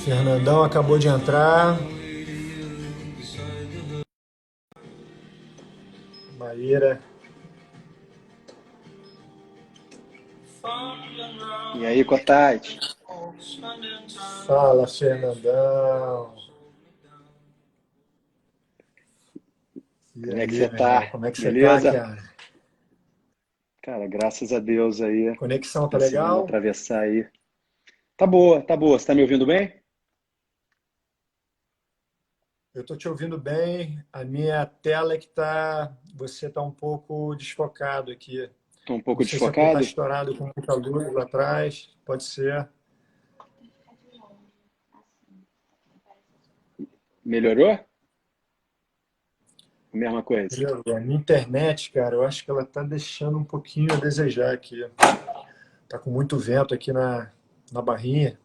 Fernandão acabou de entrar. Maíra. E aí, Cotati? Fala, Fernandão. E Como é que aí, você meu irmão, tá? como é que você tá, Beleza? cara? Cara, graças a Deus aí, Conexão tá conseguindo legal? atravessar aí. Tá boa, tá boa. Você tá me ouvindo bem? Eu tô te ouvindo bem. A minha tela é que tá. Você tá um pouco desfocado aqui. Tô um Não pouco sei se é porque tá desfocado. estourado com muita luz lá atrás. Pode ser. Melhorou? A mesma coisa. Entendeu? A minha internet, cara, eu acho que ela tá deixando um pouquinho a desejar aqui. Tá com muito vento aqui na barrinha.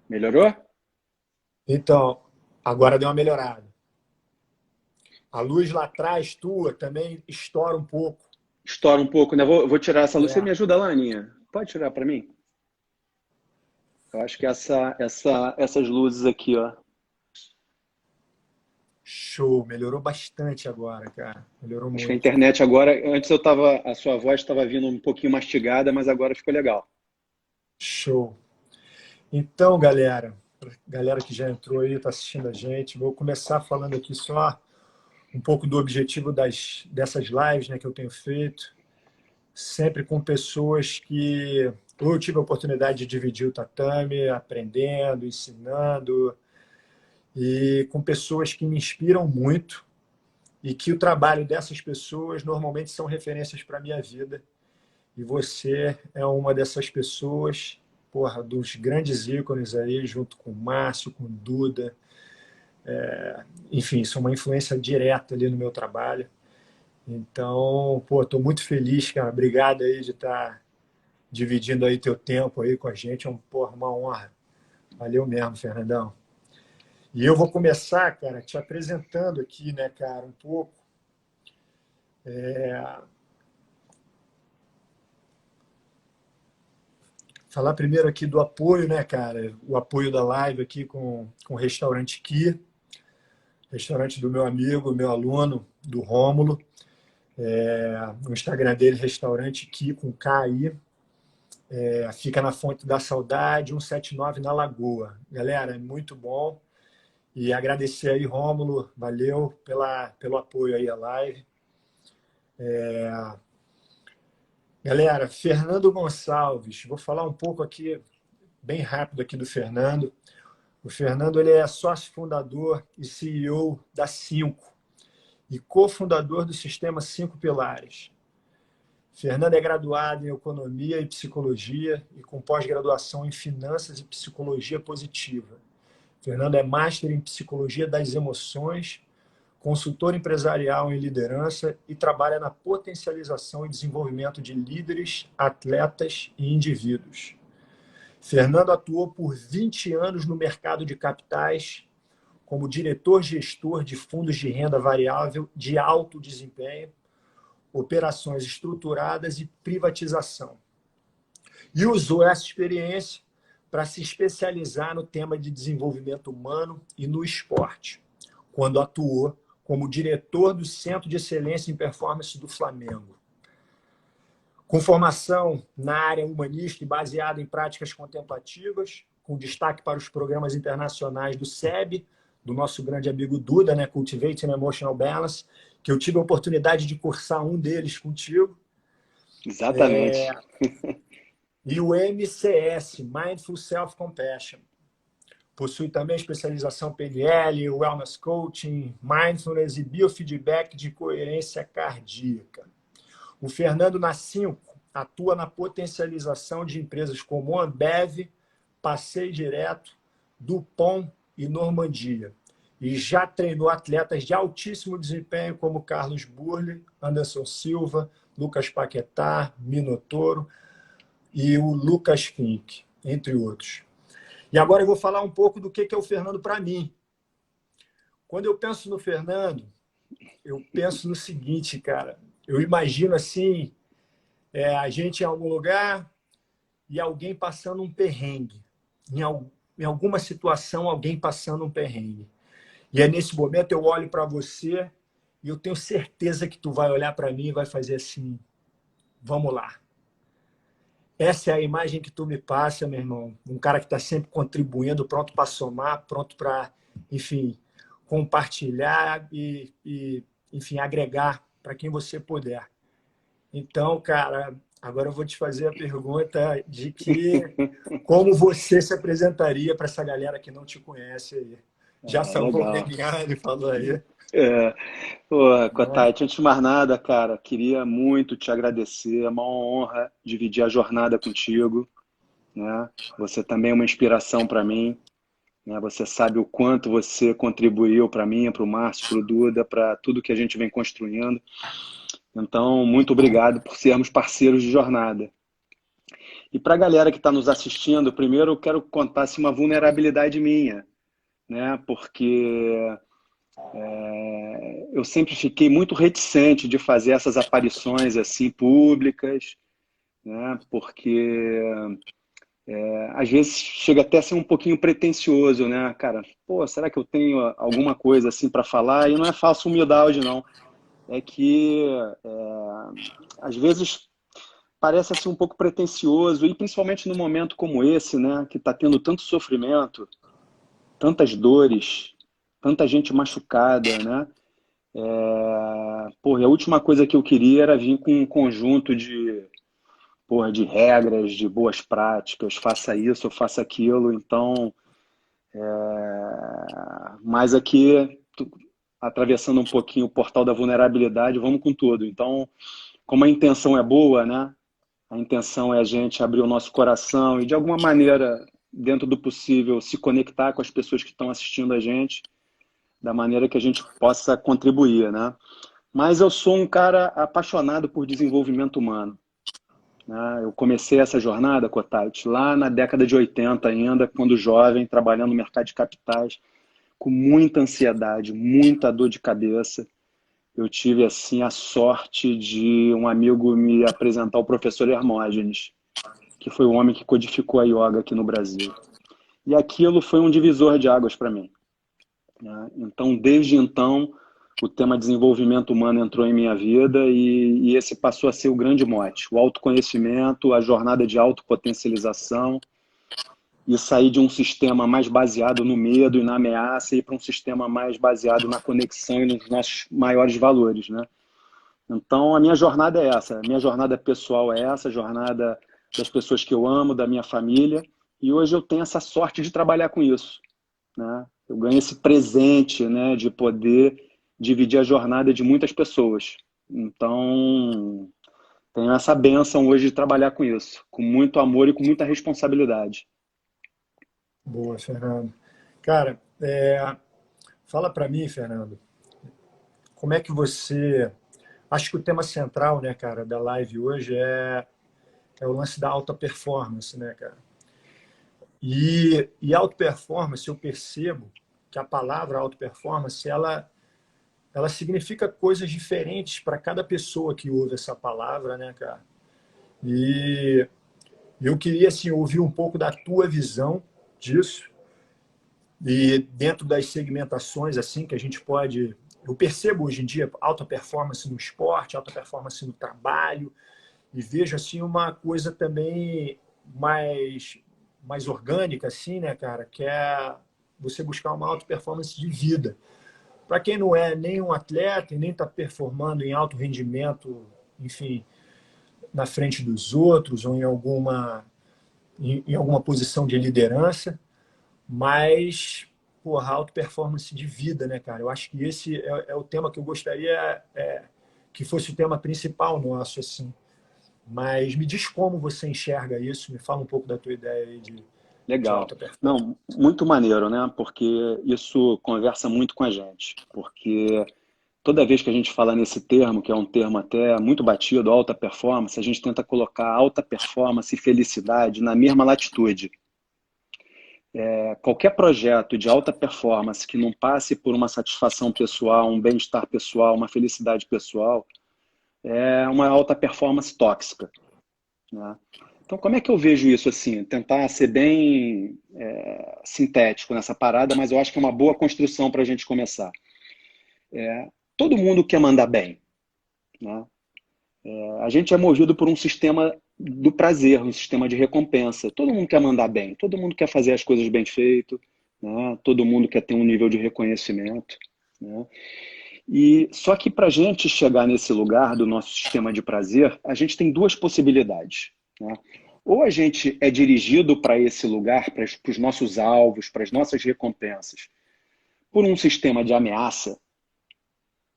Melhorou? Então, agora deu uma melhorada. A luz lá atrás, tua, também estoura um pouco. Estoura um pouco, né? Vou tirar essa luz. Você É, me ajuda lá, Aninha? Pode tirar pra mim? Eu acho que essas luzes aqui, ó. show. Melhorou bastante agora, cara. Melhorou Acho que a muito. internet agora, antes a sua voz estava vindo um pouquinho mastigada, mas agora ficou legal. Show. Então, galera que já entrou aí, está assistindo a gente, vou começar falando aqui só um pouco do objetivo dessas lives, né, que eu tenho feito, sempre com pessoas que eu tive a oportunidade de dividir o tatame, aprendendo, ensinando, e com pessoas que me inspiram muito e que o trabalho dessas pessoas normalmente são referências para a minha vida. E você é uma dessas pessoas, porra, dos grandes ícones aí, junto com o Márcio, com o Duda. Enfim, isso é uma influência direta ali no meu trabalho. Então, pô, estou muito feliz, cara. Obrigado aí de estar dividindo aí teu tempo aí com a gente. É porra, uma honra. Valeu mesmo, Fernandão. E eu vou começar, cara, te apresentando aqui, né, cara, um pouco. Falar primeiro aqui do apoio, né, cara? O apoio da live aqui com o Restaurante Ki, restaurante do meu amigo, meu aluno, do Rômulo. O Instagram dele, Restaurante Ki, com K aí. Fica na Fonte da Saudade, 179 na Lagoa. Galera, é muito bom. E agradecer aí, Rômulo, valeu pelo apoio aí à live. Galera, Fernando Gonçalves, vou falar um pouco aqui, bem rápido aqui do Fernando. O Fernando ele é sócio fundador e CEO da Cinco e cofundador do sistema Cinco Pilares. Fernando é graduado em Economia e Psicologia e com pós-graduação em Finanças e Psicologia Positiva. Fernando é Master em Psicologia das Emoções, consultor empresarial em liderança e trabalha na potencialização e desenvolvimento de líderes, atletas e indivíduos. Fernando atuou por 20 anos no mercado de capitais como diretor-gestor de fundos de renda variável de alto desempenho, operações estruturadas e privatização. E usou essa experiência para se especializar no tema de desenvolvimento humano e no esporte, quando atuou como diretor do Centro de Excelência em Performance do Flamengo. Com formação na área humanista e baseada em práticas contemplativas, com destaque para os programas internacionais do SEB, do nosso grande amigo Duda, né, Cultivating Emotional Balance, que eu tive a oportunidade de cursar um deles contigo, Exatamente. e o MCS, Mindful Self-Compassion. Possui também especialização PNL, Wellness Coaching, Mindfulness e Biofeedback de coerência cardíaca. O Fernando Nascinco atua na potencialização de empresas como Ambev, Passeio Direto, Dupont e Normandia. E já treinou atletas de altíssimo desempenho como Carlos Burle, Anderson Silva, Lucas Paquetá, Minotouro e o Lucas Fink, entre outros. E agora eu vou falar um pouco do que é o Fernando para mim. Quando eu penso no Fernando, eu penso no seguinte, cara. Eu imagino assim, a gente em algum lugar e alguém passando um perrengue. Em alguma situação, alguém passando um perrengue. E é nesse momento eu olho para você e eu tenho certeza que tu vai olhar para mim e vai fazer assim, vamos lá. Essa é a imagem que tu me passa, meu irmão. Um cara que está sempre contribuindo, pronto para somar, pronto para, enfim, compartilhar enfim, agregar para quem você puder. Então, cara, agora eu vou te fazer a pergunta de como você se apresentaria para essa galera que não te conhece aí. Já salvou o Legal. Webinar, falou aí. É, pô, Né? Kotai, antes de mais nada, cara, queria muito te agradecer. É uma honra dividir a jornada contigo, né? Você também é uma inspiração para mim, né? Você sabe o quanto você contribuiu para mim, para o Márcio, para o Duda, para tudo que a gente vem construindo. Então, muito obrigado por sermos parceiros de jornada. E para a galera que está nos assistindo, primeiro eu quero contar assim, uma vulnerabilidade minha, né? Porque eu sempre fiquei muito reticente de fazer essas aparições assim públicas, né? Porque às vezes chega até a ser um pouquinho pretensioso, né, cara? Pô, será que eu tenho alguma coisa assim para falar? E não é falsa humildade, não. É que às vezes parece assim um pouco pretensioso e principalmente num momento como esse, né, que está tendo tanto sofrimento, tantas dores, tanta gente machucada, né? Porra, e a última coisa que eu queria era vir com um conjunto de, porra, de regras, de boas práticas, faça isso ou faça aquilo. Então, mas aqui, atravessando um pouquinho o portal da vulnerabilidade, vamos com tudo. Então, como a intenção é boa, né? A intenção é a gente abrir o nosso coração e, de alguma maneira, dentro do possível, se conectar com as pessoas que estão assistindo a gente, da maneira que a gente possa contribuir, né? Mas eu sou um cara apaixonado por desenvolvimento humano, né? Eu comecei essa jornada, Kotait, lá na década de 80 ainda, quando jovem, trabalhando no mercado de capitais, com muita ansiedade, muita dor de cabeça. Eu tive assim a sorte de um amigo me apresentar o professor Hermógenes, que foi o homem que codificou a yoga aqui no Brasil. E aquilo foi um divisor de águas para mim, né? Então, desde então, o tema desenvolvimento humano entrou em minha vida e esse passou a ser o grande mote. O autoconhecimento, a jornada de autopotencialização e sair de um sistema mais baseado no medo e na ameaça e ir para um sistema mais baseado na conexão e nos nossos maiores valores, né? Então, a minha jornada é essa. A minha jornada pessoal é essa, a jornada das pessoas que eu amo, da minha família. E hoje eu tenho essa sorte de trabalhar com isso, né? Eu ganho esse presente, né, de poder dividir a jornada de muitas pessoas. Então, tenho essa bênção hoje de trabalhar com isso, com muito amor e com muita responsabilidade. Boa, Fernando. Cara, fala para mim, Fernando, como é que você... Acho que o tema central, né, cara, da live hoje é o lance da alta performance, né, cara? E alta performance, eu percebo que a palavra alta performance, ela significa coisas diferentes para cada pessoa que ouve essa palavra, né, cara? E eu queria, assim, ouvir um pouco da tua visão disso e dentro das segmentações, assim, que a gente pode... Eu percebo hoje em dia alta performance no esporte, alta performance no trabalho, e vejo, assim, uma coisa também mais orgânica, assim, né, cara, que é você buscar uma alta performance de vida. Para quem não é nem um atleta e nem está performando em alto rendimento, enfim, na frente dos outros ou em alguma posição de liderança, mas, porra, alta performance de vida, né, cara? Eu acho que esse é o tema que eu gostaria que fosse o tema principal nosso, assim. Mas me diz como você enxerga isso, me fala um pouco da tua ideia aí de Legal. alta performance. Não, muito maneiro, né? Porque isso conversa muito com a gente. Porque toda vez que a gente fala nesse termo, que é um termo até muito batido, alta performance, a gente tenta colocar alta performance e felicidade na mesma latitude. Qualquer projeto de alta performance que não passe por uma satisfação pessoal, um bem-estar pessoal, uma felicidade pessoal, é uma alta performance tóxica, né? Então, como é que eu vejo isso assim? Tentar ser bem sintético nessa parada, mas eu acho que é uma boa construção para a gente começar. Todo mundo quer mandar bem, né? A gente é movido por um sistema do prazer, um sistema de recompensa. Todo mundo quer mandar bem, todo mundo quer fazer as coisas bem feito, né? Todo mundo quer ter um nível de reconhecimento, né? E só que para a gente chegar nesse lugar do nosso sistema de prazer, a gente tem duas possibilidades, né? Ou a gente é dirigido para esse lugar, para os nossos alvos, para as nossas recompensas, por um sistema de ameaça,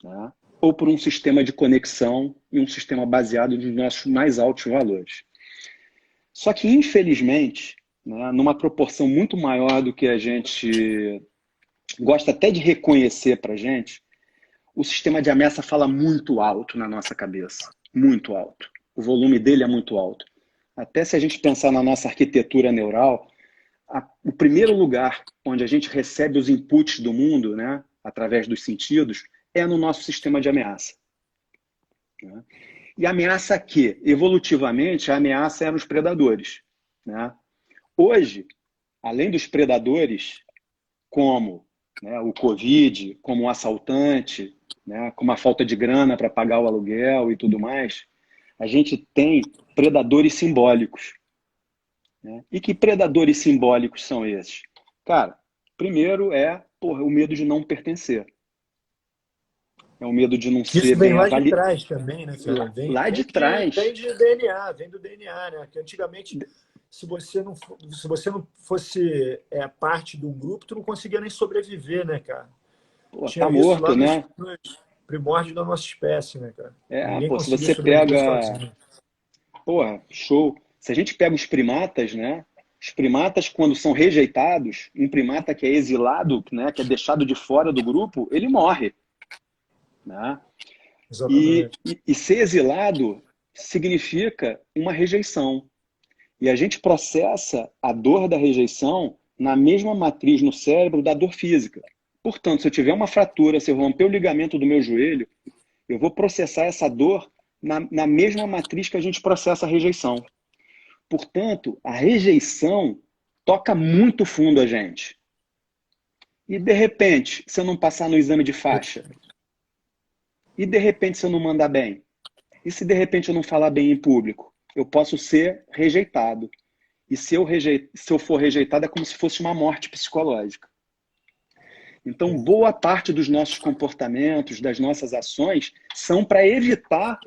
né? Ou por um sistema de conexão e um sistema baseado nos nossos mais altos valores. Só que, infelizmente, né, numa proporção muito maior do que a gente gosta até de reconhecer para a gente, o sistema de ameaça fala muito alto na nossa cabeça. Muito alto. O volume dele é muito alto. Até se a gente pensar na nossa arquitetura neural, o primeiro lugar onde a gente recebe os inputs do mundo, né, através dos sentidos, é no nosso sistema de ameaça, né? E ameaça que, evolutivamente, a ameaça eram os predadores, né? Hoje, além dos predadores, como, né, o Covid, como o assaltante, né, como a falta de grana para pagar o aluguel e tudo mais, a gente tem predadores simbólicos, né? E que predadores simbólicos são esses? Cara, primeiro porra, o medo de não pertencer. É o medo de não Que ser isso vem bem lá de avaliado. trás também, né, Fernando? Lá de Vem trás. de DNA, vem do DNA, né? Que antigamente, se você não fosse parte de um grupo, tu não conseguia nem sobreviver, né, cara? Pô, Tinha tá isso lá morto, né? nos primórdios da nossa espécie, né, cara? Ninguém Pô, se conseguia você sobreviver pega. sozinho. Porra, show. Se a gente pega os primatas, né? Os primatas, quando são rejeitados, um primata que é exilado, né, que é deixado de fora do grupo, ele morre, né? Exatamente. E ser exilado significa uma rejeição. E a gente processa a dor da rejeição na mesma matriz no cérebro da dor física. Portanto, se eu tiver uma fratura, se eu romper o ligamento do meu joelho, eu vou processar essa dor na mesma matriz que a gente processa a rejeição. Portanto, a rejeição toca muito fundo a gente. E de repente, se eu não passar no exame de faixa? E de repente, se eu não mandar bem? E se de repente eu não falar bem em público? Eu posso ser rejeitado. E se eu for rejeitado, é como se fosse uma morte psicológica. Então, boa parte dos nossos comportamentos, das nossas ações, são para evitar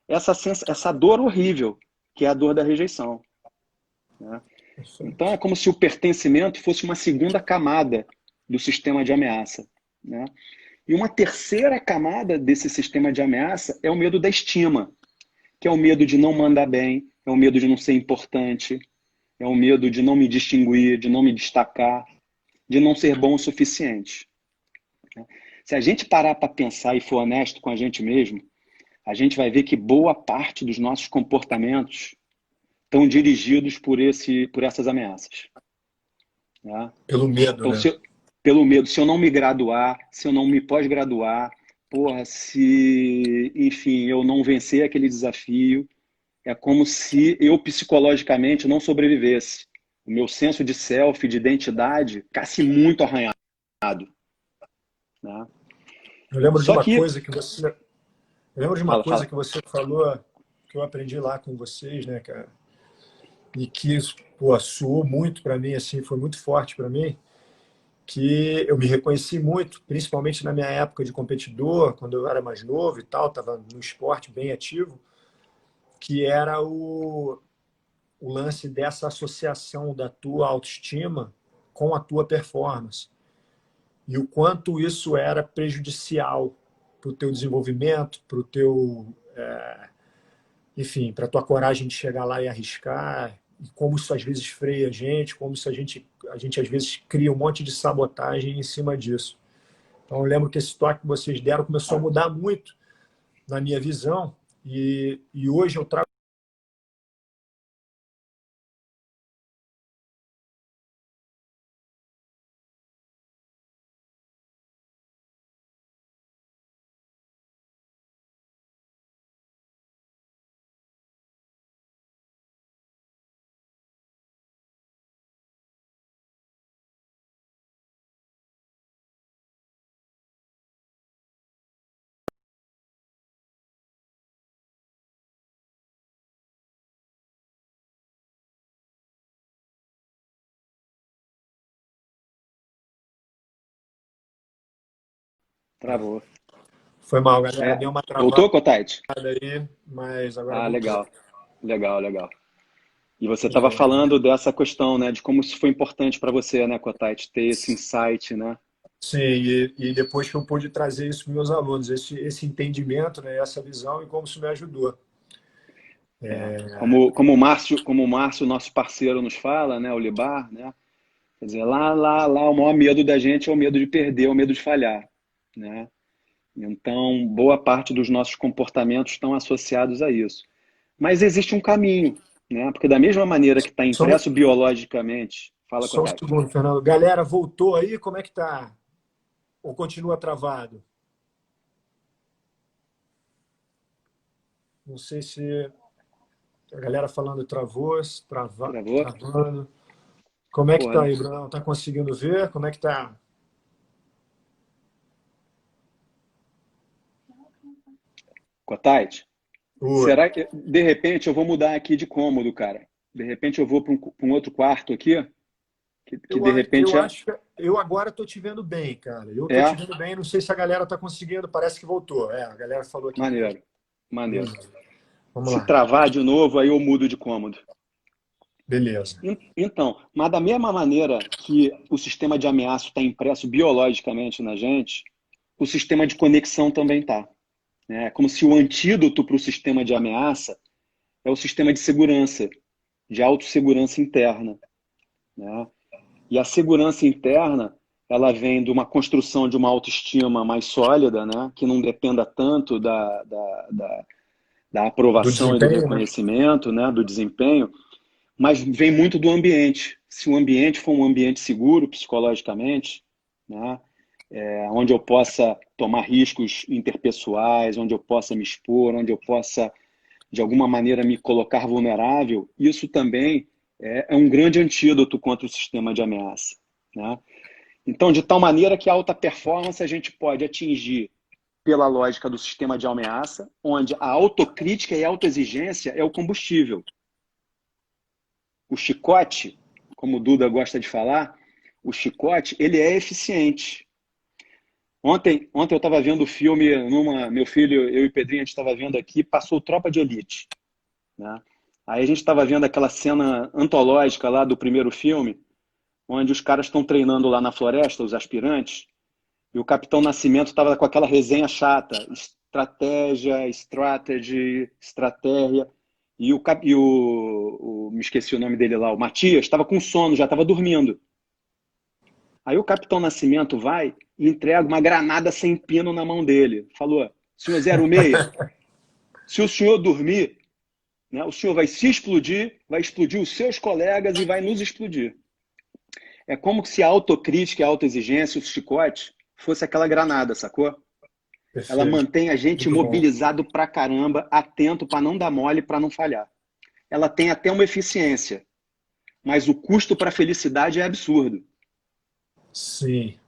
essa dor horrível, que é a dor da rejeição, né? Então, é como se o pertencimento fosse uma segunda camada do sistema de ameaça, né? E uma terceira camada desse sistema de ameaça é o medo da estima, que é o medo de não mandar bem, é o medo de não ser importante, é o medo de não me distinguir, de não me destacar, de não ser bom o suficiente. Se a gente parar para pensar e for honesto com a gente mesmo, a gente vai ver que boa parte dos nossos comportamentos estão dirigidos por essas ameaças, né? Pelo medo, Então, né? pelo medo, se eu não me graduar, se eu não me pós-graduar, porra, se, enfim, eu não vencer aquele desafio, é como se eu psicologicamente não sobrevivesse. O meu senso de self, de identidade, ficasse muito arranhado, né? Eu lembro de Só uma que, coisa que você, eu lembro de uma fala, coisa fala. que você falou, que eu aprendi lá com vocês, né, cara? E que isso, pô, soou muito para mim, assim, foi muito forte para mim, que eu me reconheci muito, principalmente na minha época de competidor, quando eu era mais novo e tal, estava no esporte bem ativo, que era o lance dessa associação da tua autoestima com a tua performance. E o quanto isso era prejudicial para o teu desenvolvimento, para o teu, enfim, para a tua coragem de chegar lá e arriscar, e como isso às vezes freia a gente, como isso a gente às vezes cria um monte de sabotagem em cima disso. Então eu lembro que esse toque que vocês deram começou a mudar muito na minha visão, e hoje eu trago Travou. Foi mal, galera. Deu uma travada Voltou, Cotite? aí, mas agora Ah, voltou. legal. Legal, legal. E você estava Beleza. falando dessa questão, né, de como isso foi importante para você, né, Cotite, ter esse insight, né? Sim, e depois que eu pude trazer isso para meus alunos, esse entendimento, né, essa visão e como isso me ajudou. Como o Márcio, nosso parceiro, nos fala, né, o Libar, né? Quer dizer, lá, o maior medo da gente é o medo de perder, o medo de falhar, né? Então, boa parte dos nossos comportamentos estão associados a isso. Mas existe um caminho, né? Porque da mesma maneira que está Só, impresso biologicamente, fala, só um Cotite. segundo, Fernando. Galera, voltou aí? Como é que tá? Ou continua travado? Não sei se a galera falando travou, Travou? travando. Como é que Pô, tá aí, Bruno? Tá conseguindo ver? Como é que tá? Cotite, Oi. será que de repente eu vou mudar aqui de cômodo, cara? De repente eu vou para um outro quarto aqui, que de Eu repente acho que eu agora estou te vendo bem, cara. Eu estou te é vendo bem. Não sei se a galera está conseguindo. Parece que voltou. A galera falou aqui que voltou. maneiro, maneiro. Beleza. Vamos Se lá. travar de novo, aí eu mudo de cômodo. Beleza. Então, mas da mesma maneira que o sistema de ameaça está impresso biologicamente na gente, o sistema de conexão também está. É como se o antídoto para o sistema de ameaça é o sistema de segurança, de autossegurança interna, né? E a segurança interna, ela vem de uma construção de uma autoestima mais sólida, né? Que não dependa tanto da Do aprovação e do desempenho, né? reconhecimento, né? Do desempenho, mas vem muito do ambiente. Se o ambiente for um ambiente seguro psicologicamente, né? Onde eu possa tomar riscos interpessoais, onde eu possa me expor, onde eu possa, de alguma maneira, me colocar vulnerável, isso também é um grande antídoto contra o sistema de ameaça, né? Então, de tal maneira que a alta performance a gente pode atingir pela lógica do sistema de ameaça, onde a autocrítica e a autoexigência é o combustível. O chicote, como o Duda gosta de falar, o chicote, ele é eficiente. Ontem eu estava vendo o filme, meu filho, eu e o Pedrinho, a gente estava vendo aqui, passou Tropa de Elite, né? Aí a gente estava vendo aquela cena antológica lá do primeiro filme, onde os caras estão treinando lá na floresta, os aspirantes, e o Capitão Nascimento estava com aquela resenha chata, estratégia, estratégia, me esqueci o nome dele lá, o Matias, estava com sono, já estava dormindo. Aí o Capitão Nascimento vai e entrega uma granada sem pino na mão dele. Falou, senhor 06, se o senhor dormir, né, o senhor vai se explodir, vai explodir os seus colegas e vai nos explodir. É como se a autocrítica e a autoexigência, o chicote, fosse aquela granada, sacou? Ela Perfeito. mantém a gente Muito bom. mobilizado pra caramba, atento para não dar mole, para não falhar. Ela tem até uma eficiência, mas o custo para a felicidade é absurdo. Sim.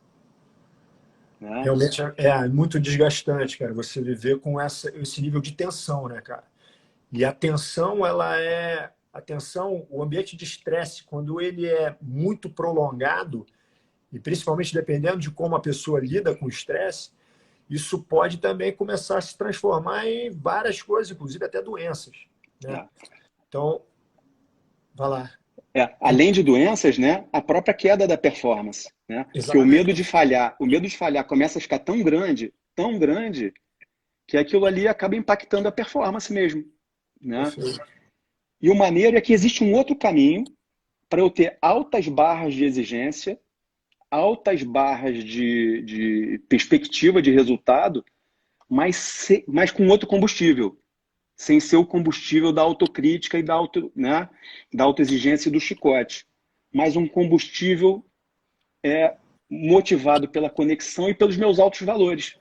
Né? Realmente é muito desgastante, cara, você viver com esse nível de tensão, né, cara? E a tensão, o ambiente de estresse, quando ele é muito prolongado, e principalmente dependendo de como a pessoa lida com o estresse, isso pode também começar a se transformar em várias coisas, inclusive até doenças, né? É. Então, vai lá. Além de doenças, né, a própria queda da performance, né? Porque Exatamente. o medo de falhar começa a ficar tão grande, que aquilo ali acaba impactando a performance mesmo, né? Perfeito. E o maneiro é que existe um outro caminho para eu ter altas barras de exigência, altas barras de perspectiva de resultado, mas com outro combustível, sem ser o combustível da autocrítica e da autoexigência e do chicote, mas um combustível motivado pela conexão e pelos meus altos valores.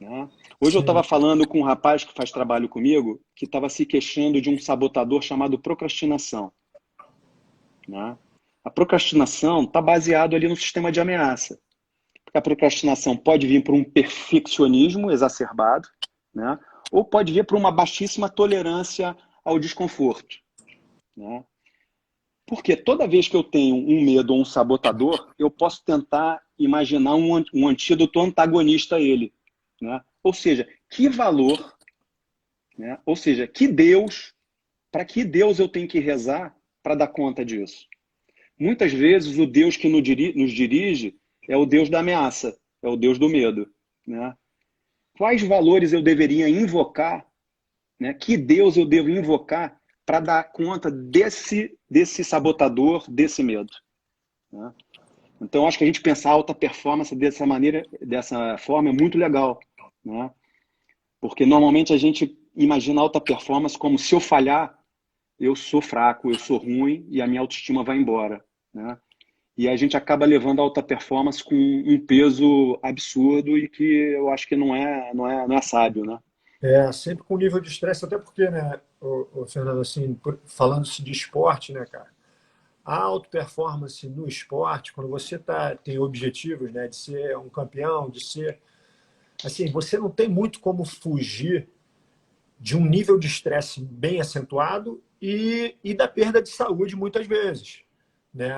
Né? Hoje eu estava Sim. falando com um rapaz que faz trabalho comigo, que estava se queixando de um sabotador chamado procrastinação. Né? A procrastinação está baseado ali no sistema de ameaça. A procrastinação pode vir por um perfeccionismo exacerbado, né? Ou pode vir por uma baixíssima tolerância ao desconforto. Né? Porque toda vez que eu tenho um medo ou um sabotador, eu posso tentar imaginar um antídoto antagonista a ele, né? Ou seja, que valor, né? Ou seja, para que Deus eu tenho que rezar para dar conta disso? Muitas vezes o Deus que nos dirige é o Deus da ameaça, é o Deus do medo, né? Quais valores eu deveria invocar, né? Que Deus eu devo invocar para dar conta desse sabotador, desse medo, né? Então, acho que a gente pensar alta performance dessa maneira, dessa forma, é muito legal, né? Porque normalmente a gente imagina alta performance como se eu falhar, eu sou fraco, eu sou ruim e a minha autoestima vai embora, né? E a gente acaba levando a alta performance com um peso absurdo e que eu acho que não é sábio, né? Sempre com nível de estresse, até porque, né, o Fernando, assim, falando-se de esporte, né, cara? A alta performance no esporte, quando você tem objetivos, né, de ser um campeão, de ser. Assim, você não tem muito como fugir de um nível de estresse bem acentuado e da perda de saúde, muitas vezes. Né?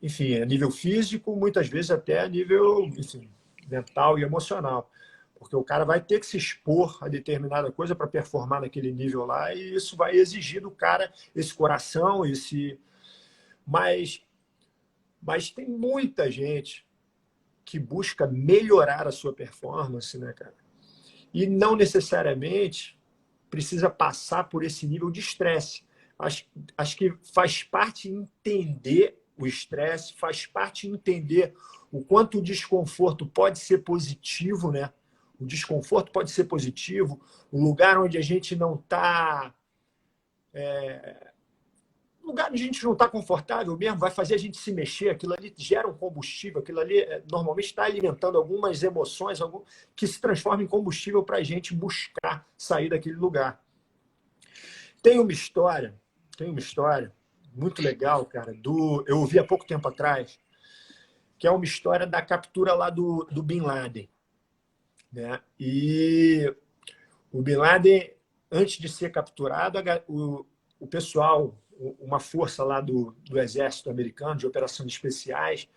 Enfim, a nível físico, muitas vezes até a nível, enfim, mental e emocional. Porque o cara vai ter que se expor a determinada coisa para performar naquele nível lá, e isso vai exigir do cara esse coração, esse. Mas, mas tem muita gente que busca melhorar a sua performance, né, cara? E não necessariamente precisa passar por esse nível de estresse. Acho, acho que faz parte entender o estresse, faz parte entender o quanto o desconforto pode ser positivo, né? O desconforto pode ser positivo, o lugar onde a gente não está. O lugar onde a gente não está confortável mesmo vai fazer a gente se mexer, aquilo ali gera um combustível, aquilo ali normalmente está alimentando algumas emoções que se transformam em combustível para a gente buscar sair daquele lugar. Tem uma história muito legal, cara, eu ouvi há pouco tempo atrás, que é uma história da captura lá do Bin Laden, né? E o Bin Laden, antes de ser capturado, o pessoal, uma força lá do exército americano, de operações especiais,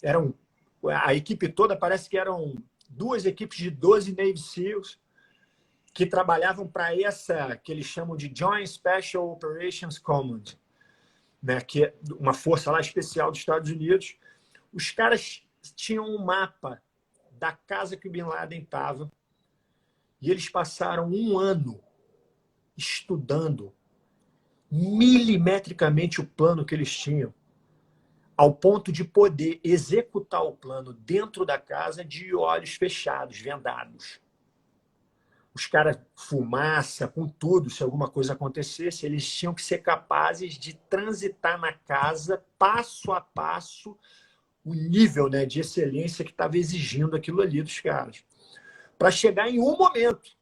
eram a equipe toda, parece que eram duas equipes de 12 Navy SEALs, que trabalhavam para essa que eles chamam de Joint Special Operations Command, né, que é uma força lá especial dos Estados Unidos. Os caras tinham um mapa da casa que o Bin Laden estava e eles passaram um ano estudando milimetricamente o plano que eles tinham, ao ponto de poder executar o plano dentro da casa de olhos fechados, vendados. Os caras, fumaça, com tudo, se alguma coisa acontecesse, eles tinham que ser capazes de transitar na casa, passo a passo, o nível, né, de excelência que estava exigindo aquilo ali dos caras, para chegar em um momento.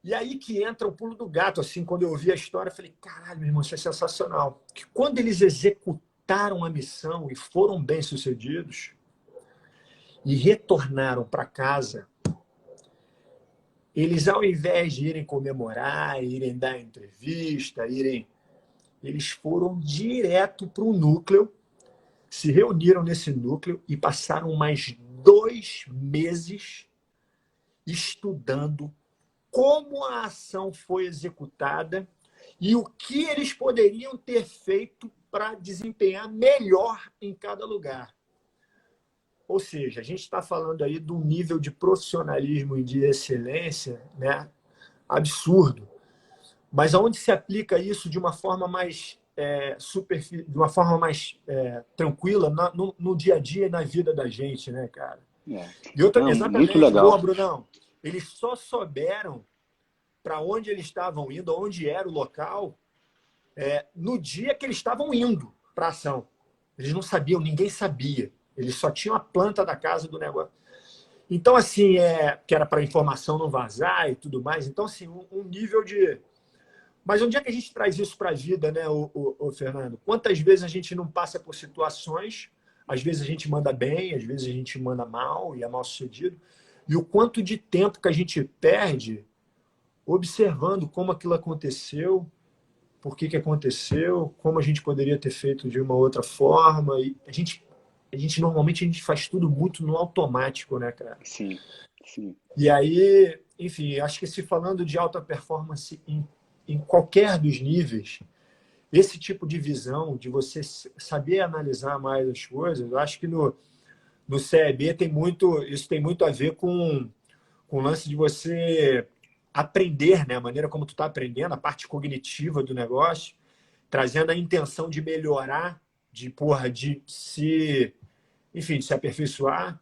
E aí que entra o pulo do gato, assim, quando eu ouvi a história, eu falei, caralho, meu irmão, isso é sensacional. Que quando eles executaram a missão e foram bem-sucedidos e retornaram para casa, eles, ao invés de irem comemorar, irem dar entrevista, eles foram direto para o núcleo, se reuniram nesse núcleo e passaram mais 2 meses estudando como a ação foi executada e o que eles poderiam ter feito para desempenhar melhor em cada lugar. Ou seja, a gente está falando aí de um nível de profissionalismo e de excelência, né, absurdo. Mas aonde se aplica isso de uma forma mais de uma forma mais tranquila no dia a dia e na vida da gente, né, cara? É. E outra, Não, muito exatamente, boa, legal. Brunão. Eles só souberam para onde eles estavam indo, onde era o local, no dia que eles estavam indo para a ação. Eles não sabiam, ninguém sabia. Eles só tinham a planta da casa do negócio. Então, assim, que era para a informação não vazar e tudo mais. Então, assim, um nível de. Mas onde é que a gente traz isso para a vida, né, o Fernando? Quantas vezes a gente não passa por situações, às vezes a gente manda bem, às vezes a gente manda mal e é mal sucedido, e o quanto de tempo que a gente perde observando como aquilo aconteceu por que que aconteceu, como a gente poderia ter feito de uma outra forma. E normalmente a gente faz tudo muito no automático, né, cara? Sim, sim. E aí, enfim, acho que se falando de alta performance em qualquer dos níveis, esse tipo de visão, de você saber analisar mais as coisas, eu acho que no CEB isso tem muito a ver com o lance de você aprender, né? A maneira como tu está aprendendo, a parte cognitiva do negócio, trazendo a intenção de melhorar, de se, enfim, de se aperfeiçoar,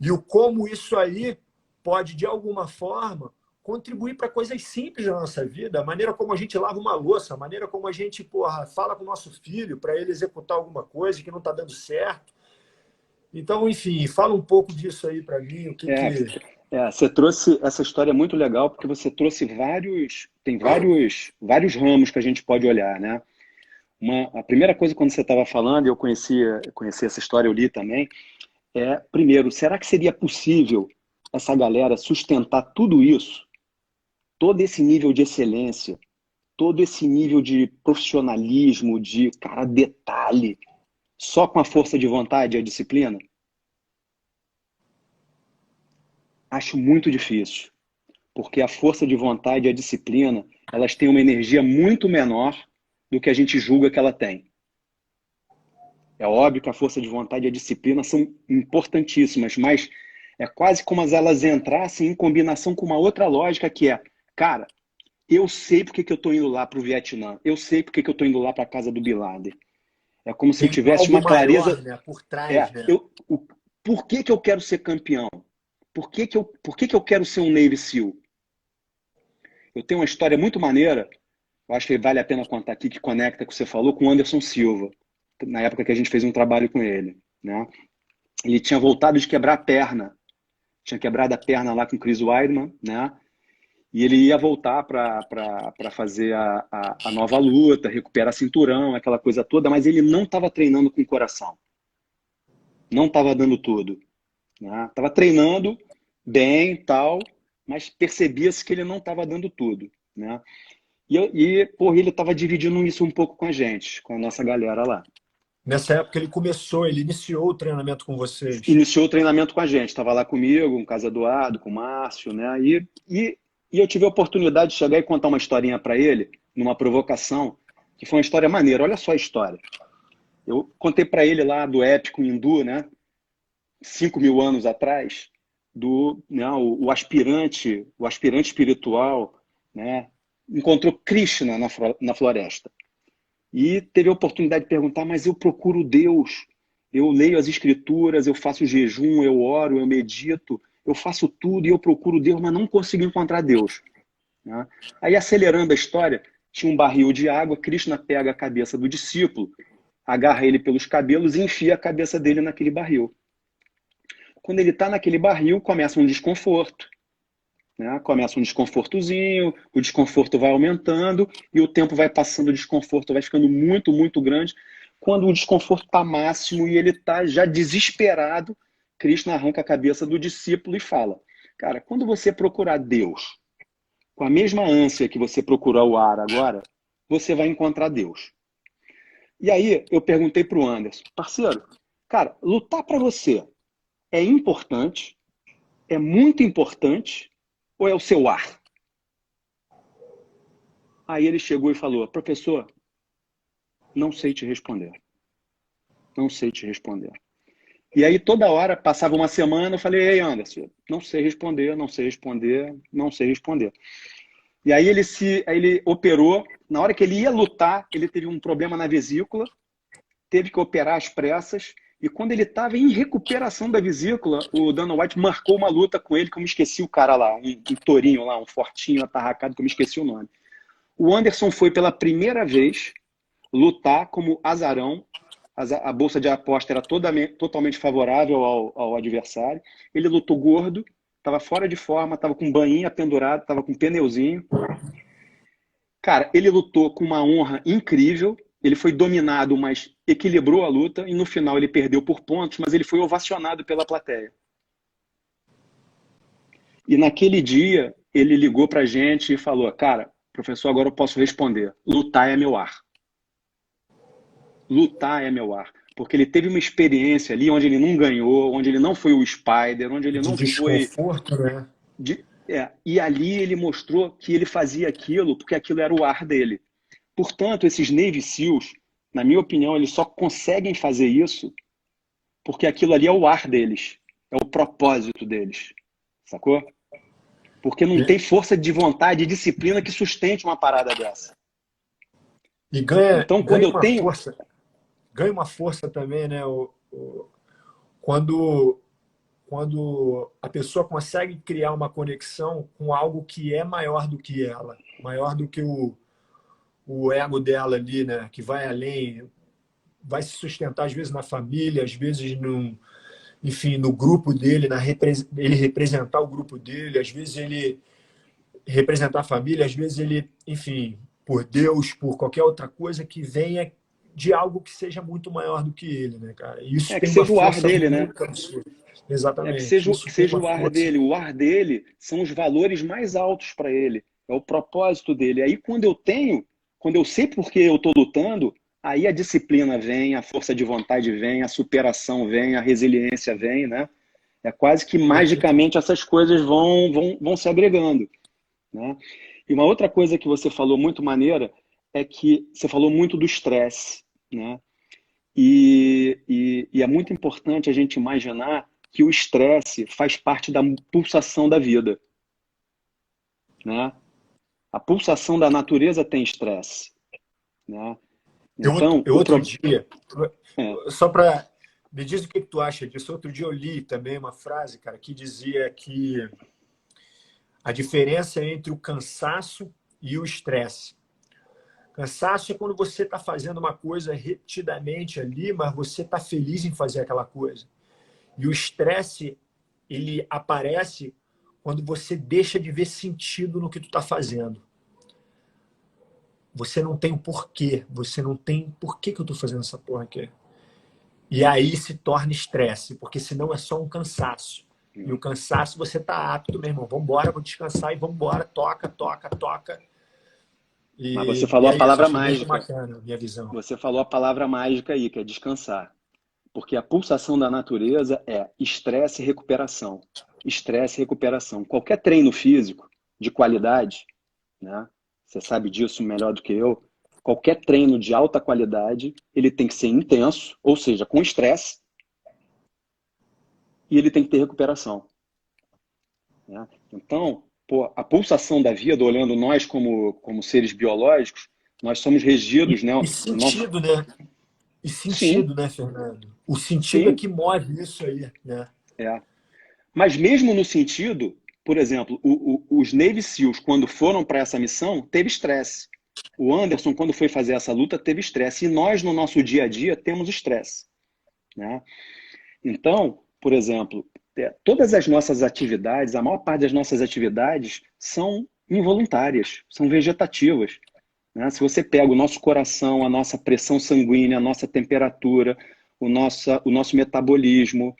e o como isso aí pode, de alguma forma, contribuir para coisas simples da nossa vida, a maneira como a gente lava uma louça, a maneira como a gente, fala com o nosso filho para ele executar alguma coisa que não está dando certo. Então, enfim, fala um pouco disso aí para mim, o que É, que... você trouxe essa história muito legal porque você trouxe tem vários ramos que a gente pode olhar, né? A primeira coisa quando você estava falando, eu conheci essa história, eu li também, primeiro, será que seria possível essa galera sustentar tudo isso, todo esse nível de excelência, todo esse nível de profissionalismo, de, cara, detalhe, só com a força de vontade e a disciplina? Acho muito difícil, porque a força de vontade e a disciplina, elas têm uma energia muito menor do que a gente julga que ela tem. É óbvio que a força de vontade e a disciplina são importantíssimas, mas é quase como se elas entrassem em combinação com uma outra lógica que é, cara, eu sei porque que eu estou indo lá para o Vietnã, eu sei porque que eu estou indo lá para a casa do Bin Laden. É como se eu tem tivesse algo uma maior, clareza. né, por trás, né? Por que que eu quero ser campeão? Por que que eu quero ser um Navy SEAL? Eu tenho uma história muito maneira, eu acho que vale a pena contar aqui, que conecta com o que você falou, com o Anderson Silva, na época que a gente fez um trabalho com ele, né? Ele tinha voltado de quebrar a perna, tinha quebrado a perna lá com o Chris Weidman, né? E ele ia voltar para fazer a nova luta, recuperar cinturão, aquela coisa toda, mas ele não estava treinando com o coração. Não estava dando tudo. Né? Tava treinando bem e tal, mas percebia-se que ele não estava dando tudo. Né? Porra, ele estava dividindo isso um pouco com a gente, com a nossa galera lá. Nessa época ele iniciou o treinamento com vocês. Iniciou o treinamento com a gente, estava lá comigo, com o Casa Eduardo, com o Márcio, né? E eu tive a oportunidade de chegar e contar uma historinha para ele, numa provocação, que foi uma história maneira. Olha só a história. Eu contei para ele lá do épico hindu, né? 5.000 anos atrás, né, o aspirante espiritual, né? Encontrou Krishna na floresta. E teve a oportunidade de perguntar, mas eu procuro Deus, eu leio as escrituras, eu faço jejum, eu oro, eu medito, eu faço tudo e eu procuro Deus, mas não consigo encontrar Deus. Né? Aí, acelerando a história, tinha um barril de água, Krishna pega a cabeça do discípulo, agarra ele pelos cabelos e enfia a cabeça dele naquele barril. Quando ele está naquele barril, começa um desconforto. Né? Começa um desconfortozinho, o desconforto vai aumentando e o tempo vai passando, o desconforto vai ficando muito, muito grande. Quando o desconforto está máximo e ele está já desesperado, Krishna arranca a cabeça do discípulo e fala, cara, quando você procurar Deus com a mesma ânsia que você procura o ar agora, você vai encontrar Deus. E aí eu perguntei para o Anderson, parceiro, cara, lutar para você é importante, é muito importante, ou é o seu ar? Aí ele chegou e falou, professor, não sei te responder. Não sei te responder. E aí toda hora, passava uma semana, eu falei, ei Anderson, não sei responder, não sei responder, não sei responder. E aí ele operou, na hora que ele ia lutar, ele teve um problema na vesícula, teve que operar às pressas, e quando ele estava em recuperação da vesícula, o Dana White marcou uma luta com ele, que eu me esqueci o cara lá, um tourinho lá, um fortinho atarracado, que eu me esqueci o nome. O Anderson foi pela primeira vez lutar como azarão, a bolsa de aposta era totalmente favorável ao adversário, ele lutou gordo, estava fora de forma, estava com bainha pendurado, estava com pneuzinho. Cara, ele lutou com uma honra incrível, ele foi dominado, mas equilibrou a luta, e no final ele perdeu por pontos, mas ele foi ovacionado pela plateia. E naquele dia, ele ligou pra gente e falou, cara, Professor, agora eu posso responder. Lutar é meu ar. Lutar é meu ar. Porque ele teve uma experiência ali onde ele não ganhou, onde ele não foi o Spider, onde ele De não foi... desconforto, né? E ali ele mostrou que ele fazia aquilo porque aquilo era o ar dele. Portanto, esses Navy SEALs, na minha opinião, eles só conseguem fazer isso porque aquilo ali é o ar deles. É o propósito deles. Sacou? Porque não tem força de vontade e disciplina que sustente uma parada dessa. E Então, quando eu tenho... ganha uma força também, né? Quando, quando a pessoa consegue criar uma conexão com algo que é maior do que ela, maior do que o ego dela ali, né? Que vai além, vai se sustentar às vezes na família, às vezes no, enfim, no grupo dele, ele representar o grupo dele, às vezes ele representar a família, às vezes ele, enfim, por Deus, por qualquer outra coisa que venha de algo que seja muito maior do que ele, né, cara? E isso Que tem uma seja o ar força dele, né? muito absurda. Que Exatamente. seja, Isso que tem seja uma o ar força. dele. O ar dele são os valores mais altos para ele. É o propósito dele. Aí quando eu sei por que eu estou lutando, aí a disciplina vem, a força de vontade vem, a superação vem, a resiliência vem, né? É quase que Perfeito. magicamente essas coisas vão se agregando, né? E uma outra coisa que você falou muito maneira é que você falou muito do estresse, né? E é muito importante a gente imaginar que o estresse faz parte da pulsação da vida, né? A pulsação da natureza tem estresse, né? Então, Outro dia, é, só para me diz o que tu acha disso. Outro dia eu li também uma frase, cara, que dizia que a diferença entre o cansaço e o estresse. Cansaço é quando você está fazendo uma coisa repetidamente ali, mas você está feliz em fazer aquela coisa. E o estresse, ele aparece quando você deixa de ver sentido no que tu está fazendo. Você não tem o porquê. Você não tem por que eu estou fazendo essa porra aqui. E aí se torna estresse, porque senão é só um cansaço. E o cansaço você está apto, meu irmão. Vamos embora, vou descansar e vamos embora. Toca, toca, toca. mas você E falou a é isso. palavra Achei muito mágica. bacana a minha visão. Você falou a palavra mágica aí, que é descansar. Porque a pulsação da natureza é estresse e recuperação. Estresse e recuperação. Qualquer treino físico de qualidade, né? Você sabe disso melhor do que eu. Qualquer treino de alta qualidade, ele tem que ser intenso, ou seja, com estresse, e ele tem que ter recuperação, né? Então, pô, a pulsação da vida, olhando nós como seres biológicos, nós somos regidos, né? E O nosso... sentido, né? E Sim, sentido, né, Fernando? O sentido é sim, que move isso aí, né? é. Mas mesmo no sentido, por exemplo, os Navy SEALs, quando foram para essa missão, teve estresse. O Anderson, quando foi fazer essa luta, teve estresse. E nós, no nosso dia a dia, temos estresse, né? Então, por exemplo, todas as nossas atividades, a maior parte das nossas atividades são involuntárias, são vegetativas, né? Se você pega o nosso coração, a nossa pressão sanguínea, a nossa temperatura, o nosso metabolismo,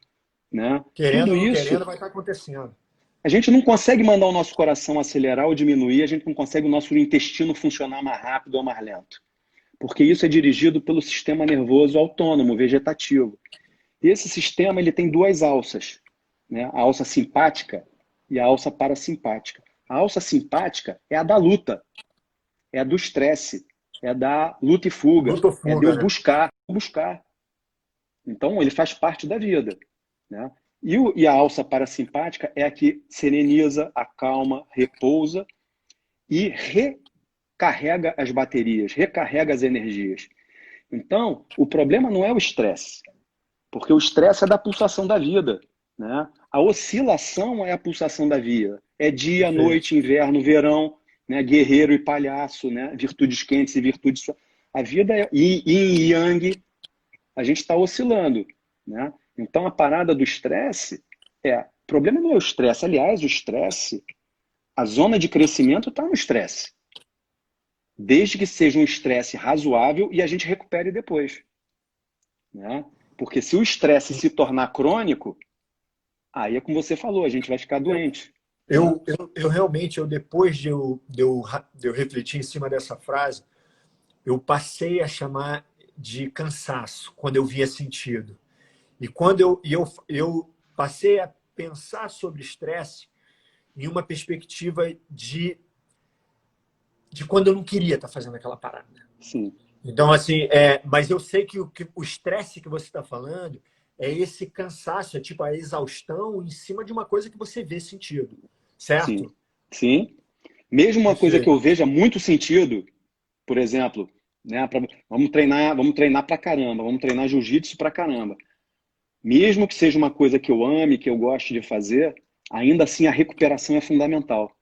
né? Querendo Tudo ou não isso, querendo, vai estar acontecendo. a gente não consegue mandar o nosso coração acelerar ou diminuir, a gente não consegue o nosso intestino funcionar mais rápido ou mais lento, porque isso é dirigido pelo sistema nervoso autônomo, vegetativo. E esse sistema ele tem duas alças, né? A alça simpática e a alça parasimpática. A alça simpática é a da luta, é a do estresse, é a da luta e fuga, Luta ou é de fuga, eu né? buscar. Então, ele faz parte da vida, né? E a alça parasimpática é a que sereniza, acalma, repousa e recarrega as baterias, recarrega as energias. Então, o problema não é o estresse, porque o estresse é da pulsação da vida, né? A oscilação é a pulsação da vida. É dia, Perfeito. noite, inverno, verão, né? Guerreiro e palhaço, né? Virtudes quentes e virtudes... A vida é yin e yang, a gente está oscilando, né? Então, a parada do estresse o problema não é o estresse. Aliás, o estresse, a zona de crescimento está no estresse. Desde que seja um estresse razoável e a gente recupere depois, né? Porque se o estresse se tornar crônico, aí é como você falou, a gente vai ficar Eu, doente. né? Eu realmente, depois de eu refletir em cima dessa frase, eu passei a chamar de cansaço, quando eu via sentido. E quando eu passei a pensar sobre estresse em uma perspectiva de quando eu não queria estar fazendo aquela parada. Sim, Então, assim, mas eu sei que o estresse que você está falando é esse cansaço, é tipo a exaustão em cima de uma coisa que você vê sentido, sim, certo? sim. Mesmo uma coisa que Perfeito. eu veja muito sentido, por exemplo, né, vamos treinar pra caramba, vamos treinar jiu-jitsu pra caramba. Mesmo que seja uma coisa que eu ame, que eu goste de fazer, ainda assim a recuperação é fundamental,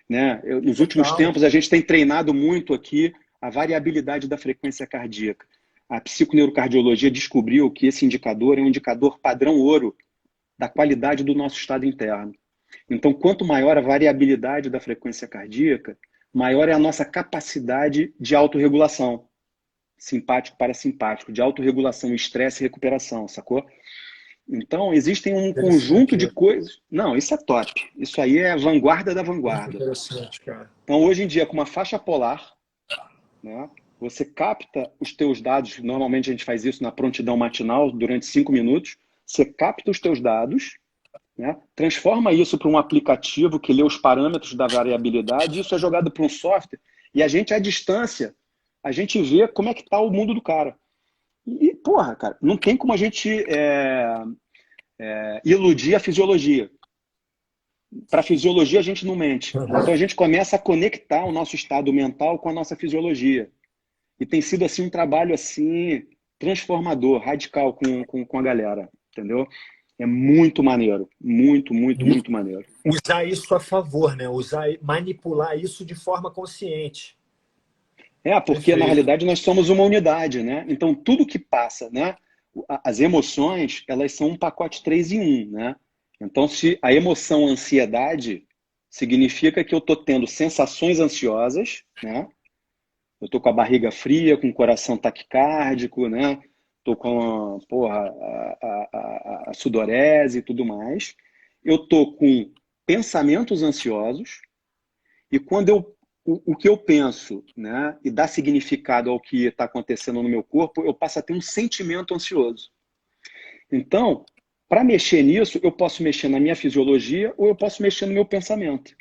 né? Nos últimos Total. tempos, a gente tem treinado muito aqui a variabilidade da frequência cardíaca. A psiconeurocardiologia descobriu que esse indicador é um indicador padrão ouro da qualidade do nosso estado interno. Então, quanto maior a variabilidade da frequência cardíaca, maior é a nossa capacidade de autorregulação, simpático para simpático, de autorregulação, estresse e recuperação, sacou? Então, existem um conjunto de Interessante. coisas. Não, isso é top. Isso aí é a vanguarda da Muito vanguarda. interessante, cara. Então, hoje em dia, com uma faixa polar, né, você capta os teus dados. Normalmente a gente faz isso na prontidão matinal, durante 5 minutos. Você capta os teus dados, né, transforma isso para um aplicativo que lê os parâmetros da variabilidade. Isso é jogado para um software. E a gente, à distância, a gente vê como é que está o mundo do cara. E, porra, cara, não tem como a gente iludir a fisiologia. Para a fisiologia a gente não mente. Então a gente começa a conectar o nosso estado mental com a nossa fisiologia. E tem sido assim um trabalho assim transformador, radical com a galera, entendeu? É muito maneiro, muito, muito, E muito maneiro. usar isso a favor, né? Manipular isso de forma consciente. Porque na Perfeito. realidade nós somos uma unidade, né? Então tudo que passa, né? As emoções, elas são um pacote 3 em 1, né? Então se a emoção ansiedade significa que eu estou tendo sensações ansiosas, né? Eu tô com a barriga fria, com o coração taquicárdico, né? Tô com porra, a sudorese e tudo mais. Eu tô com pensamentos ansiosos e quando o que eu penso, né, e dá significado ao que está acontecendo no meu corpo, eu passo a ter um sentimento ansioso. Então, para mexer nisso, eu posso mexer na minha fisiologia ou eu posso mexer no meu pensamento,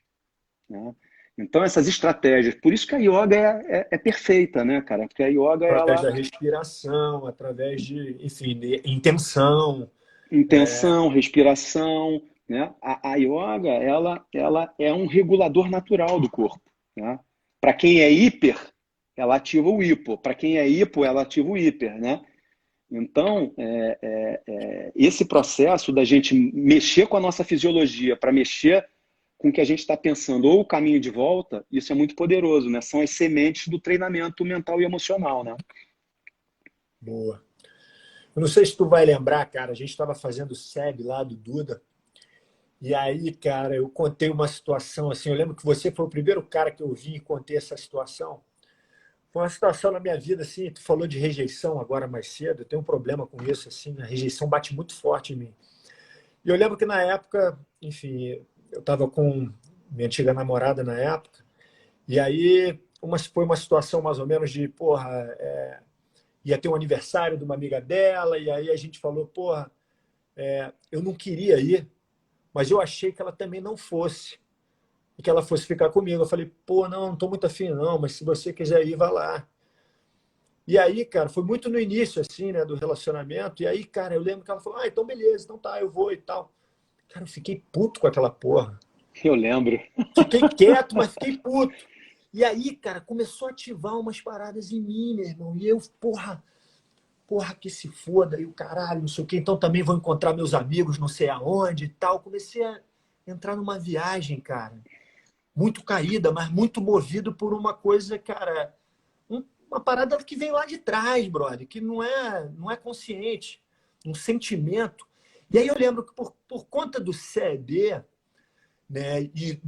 né? Então, essas estratégias. Por isso que a yoga é perfeita, né, cara? Porque a yoga, Através ela. da respiração, através de, enfim, de intenção. Intenção, respiração, né? A yoga, ela é um regulador natural do corpo, né? Para quem é hiper, ela ativa o hipo. Para quem é hipo, ela ativa o hiper, né? Então, esse processo da gente mexer com a nossa fisiologia para mexer com o que a gente está pensando ou o caminho de volta, isso é muito poderoso, né? São as sementes do treinamento mental e emocional, né? Boa. Eu não sei se tu vai lembrar, cara, a gente estava fazendo o SEB lá do Duda, e aí, cara, eu contei uma situação assim, eu lembro que você foi o primeiro cara que eu vi e contei essa situação. Foi uma situação na minha vida, assim, tu falou de rejeição agora mais cedo, eu tenho um problema com isso, assim, a rejeição bate muito forte em mim. E eu lembro que na época, enfim, eu estava com minha antiga namorada na época, e aí foi uma situação mais ou menos de, porra, ia ter um aniversário de uma amiga dela, e aí a gente falou, porra, eu não queria ir, mas eu achei que ela também não fosse, e que ela fosse ficar comigo. Eu falei, pô, não estou muito afim não, mas se você quiser ir, vá lá. E aí, cara, foi muito no início, assim, né, do relacionamento, e aí, cara, eu lembro que ela falou, então beleza, então tá, eu vou e tal. Cara, eu fiquei puto com aquela porra. Eu lembro. Fiquei quieto, mas fiquei puto. E aí, cara, começou a ativar umas paradas em mim, meu irmão. E eu, porra, que se foda, e o caralho, não sei o quê. Então também vou encontrar meus amigos, não sei aonde e tal. Comecei a entrar numa viagem, cara, muito caída, mas muito movido por uma coisa, cara, uma parada que vem lá de trás, brother, que não é consciente, um sentimento. E aí eu lembro que por conta do CEB, né, e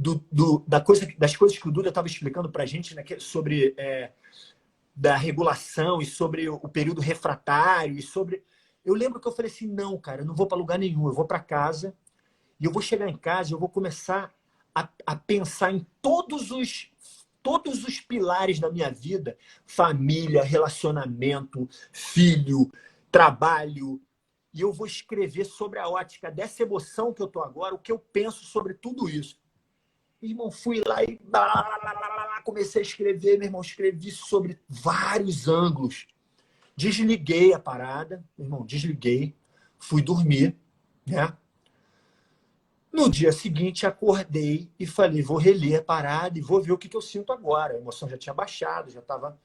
das coisas que o Duda estava explicando para a gente, né, sobre da regulação e sobre o período refratário e sobre. Eu lembro que eu falei assim, não, cara, eu não vou para lugar nenhum, eu vou para casa e eu vou chegar em casa e eu vou começar a pensar em todos os pilares da minha vida, família, relacionamento, filho, trabalho, e eu vou escrever sobre a ótica dessa emoção que eu estou agora, o que eu penso sobre tudo isso. Meu irmão, fui lá e comecei a escrever, meu irmão, escrevi sobre vários ângulos. Desliguei a parada, meu irmão, desliguei, fui dormir, né? No dia seguinte, acordei e falei, vou reler a parada e vou ver o que eu sinto agora. A emoção já tinha baixado, já estava...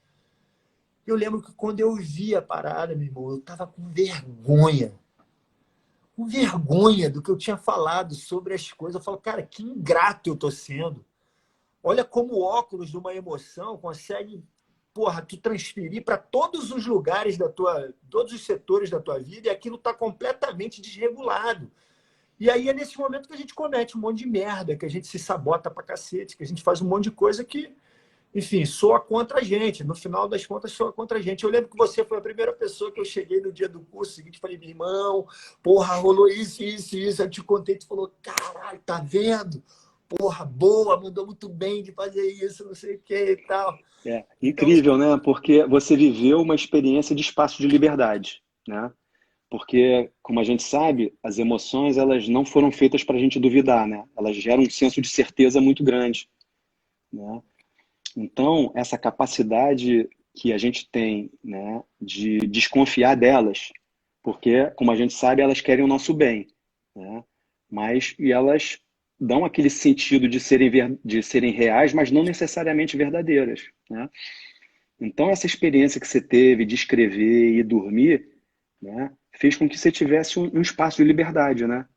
Eu lembro que quando eu vi a parada, meu irmão, eu estava com vergonha. Com vergonha do que eu tinha falado sobre as coisas. Eu falo, cara, que ingrato eu tô sendo. Olha como o óculos de uma emoção consegue, porra, tu transferir para todos os lugares todos os setores da tua vida e aquilo está completamente desregulado. E aí é nesse momento que a gente comete um monte de merda, que a gente se sabota pra cacete, que a gente faz um monte de coisa que, enfim, soa contra a gente. No final das contas, soa contra a gente. Eu lembro que você foi a primeira pessoa que eu cheguei no dia do curso seguinte, falei, meu irmão, porra, rolou isso, isso, isso. Eu te contei, tu falou, caralho, tá vendo? Porra, boa, mandou muito bem de fazer isso, não sei o que e tal. É Então, incrível, né? Porque você viveu uma experiência de espaço de liberdade, né? Porque, como a gente sabe, as emoções elas não foram feitas para a gente duvidar, né? Elas geram um senso de certeza muito grande, né? Então, essa capacidade que a gente tem, né, de desconfiar delas, porque, como a gente sabe, elas querem o nosso bem, né? E elas dão aquele sentido de serem reais, mas não necessariamente verdadeiras, né? Então, essa experiência que você teve de escrever e dormir, né, fez com que você tivesse um espaço de liberdade, né?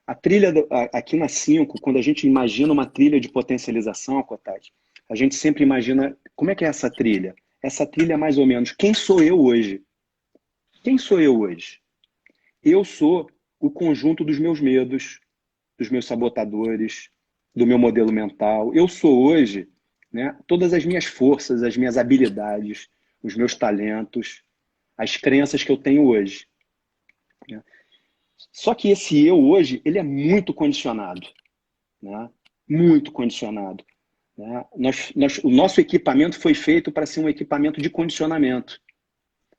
A trilha aqui na 5, quando a gente imagina uma trilha de potencialização, Cotati, a gente sempre imagina como é que é essa trilha. Essa trilha é mais ou menos quem sou eu hoje? Quem sou eu hoje? Eu sou o conjunto dos meus medos, dos meus sabotadores, do meu modelo mental. Eu sou hoje, né, todas as minhas forças, as minhas habilidades, os meus talentos, as crenças que eu tenho hoje, né? Só que esse eu hoje, ele é muito condicionado, né? Muito condicionado, né? O nosso equipamento foi feito para ser um equipamento de condicionamento.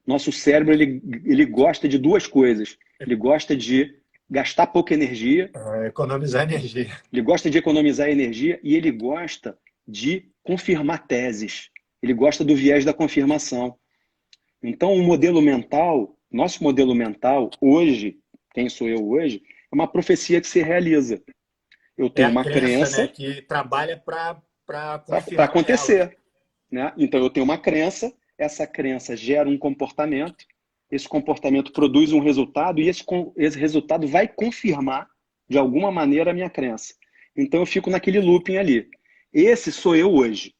Nosso cérebro, ele gosta de duas coisas. Ele gosta de gastar pouca energia, economizar energia. ele gosta de economizar energia e ele gosta de confirmar teses. Ele gosta do viés da confirmação. Então, o modelo mental, nosso modelo mental, hoje, quem sou eu hoje, é uma profecia que se realiza. Eu É tenho a uma crença, né, crença que trabalha para para confirmar ela. acontecer, né? Então, eu tenho uma crença, essa crença gera um comportamento, esse comportamento produz um resultado e esse resultado vai confirmar, de alguma maneira, a minha crença. Então, eu fico naquele looping ali. Esse sou eu hoje.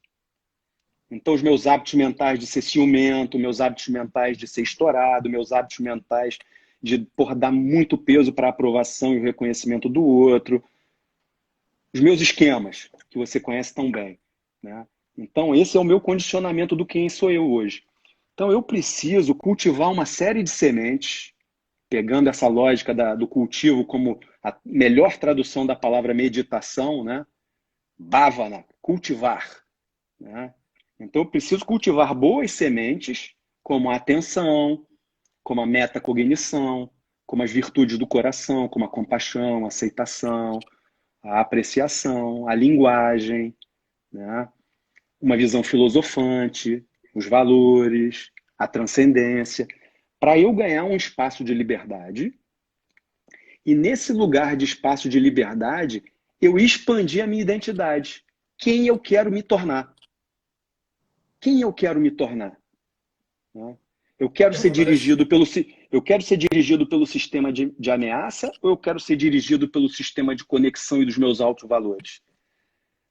Então, os meus hábitos mentais de ser ciumento, meus hábitos mentais de ser estourado, meus hábitos mentais de, porra, dar muito peso para a aprovação e o reconhecimento do outro, os meus esquemas, que você conhece tão bem, né? Então, esse é o meu condicionamento do quem sou eu hoje. Então, eu preciso cultivar uma série de sementes, pegando essa lógica do cultivo como a melhor tradução da palavra meditação, né? Bhavana, cultivar, né? Então, eu preciso cultivar boas sementes, como a atenção, como a metacognição, como as virtudes do coração, como a compaixão, a aceitação, a apreciação, a linguagem, né? Uma visão filosofante, os valores, a transcendência, para eu ganhar um espaço de liberdade. E nesse lugar de espaço de liberdade, eu expandir a minha identidade. Quem eu quero me tornar? Quem eu quero me tornar? Né? Eu quero ser dirigido pelo sistema de ameaça ou eu quero ser dirigido pelo sistema de conexão e dos meus altos valores?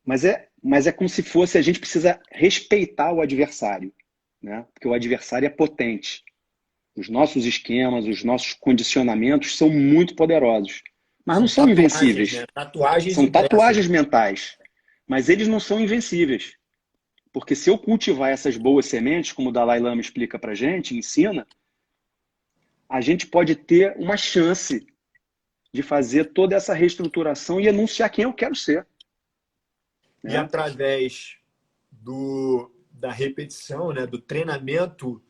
Mas é como se fosse, a gente precisa respeitar o adversário, né? Porque o adversário é potente. Os nossos esquemas, os nossos condicionamentos são muito poderosos, mas não São são tatuagens, invencíveis. né? Tatuagens São impressas. tatuagens mentais, mas eles não são invencíveis. Porque se eu cultivar essas boas sementes, como o Dalai Lama explica pra gente, ensina, a gente pode ter uma chance de fazer toda essa reestruturação e enunciar quem eu quero ser. E né? através da repetição, né, do treinamento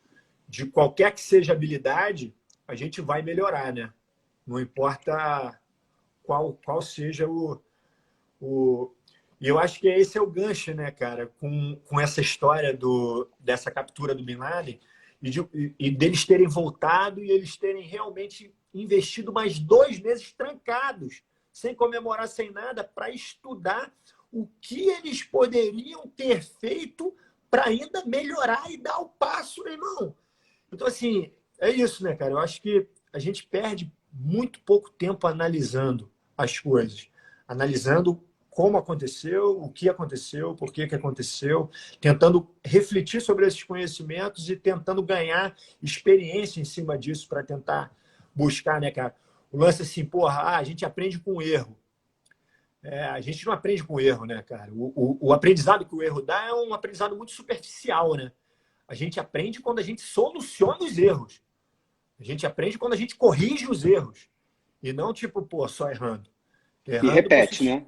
de qualquer que seja a habilidade, a gente vai melhorar, né? Não importa qual seja o... E eu acho que esse é o gancho, né, cara, com essa história dessa captura do Bin Laden e deles terem voltado e eles terem realmente investido mais 2 meses trancados, sem comemorar, sem nada, para estudar o que eles poderiam ter feito para ainda melhorar e dar o passo, meu irmão. Então, assim, é isso, né, cara? Eu acho que a gente perde muito pouco tempo analisando as coisas, analisando como aconteceu, o que aconteceu, por que aconteceu, tentando refletir sobre esses conhecimentos e tentando ganhar experiência em cima disso para tentar buscar, né, cara? O lance assim, porra, a gente aprende com erro. A gente não aprende com erro, né, cara? O aprendizado que o erro dá é um aprendizado muito superficial, né? A gente aprende quando a gente soluciona os erros. A gente aprende quando a gente corrige os erros. E não, tipo, pô, só errando. E Errando por repete, né?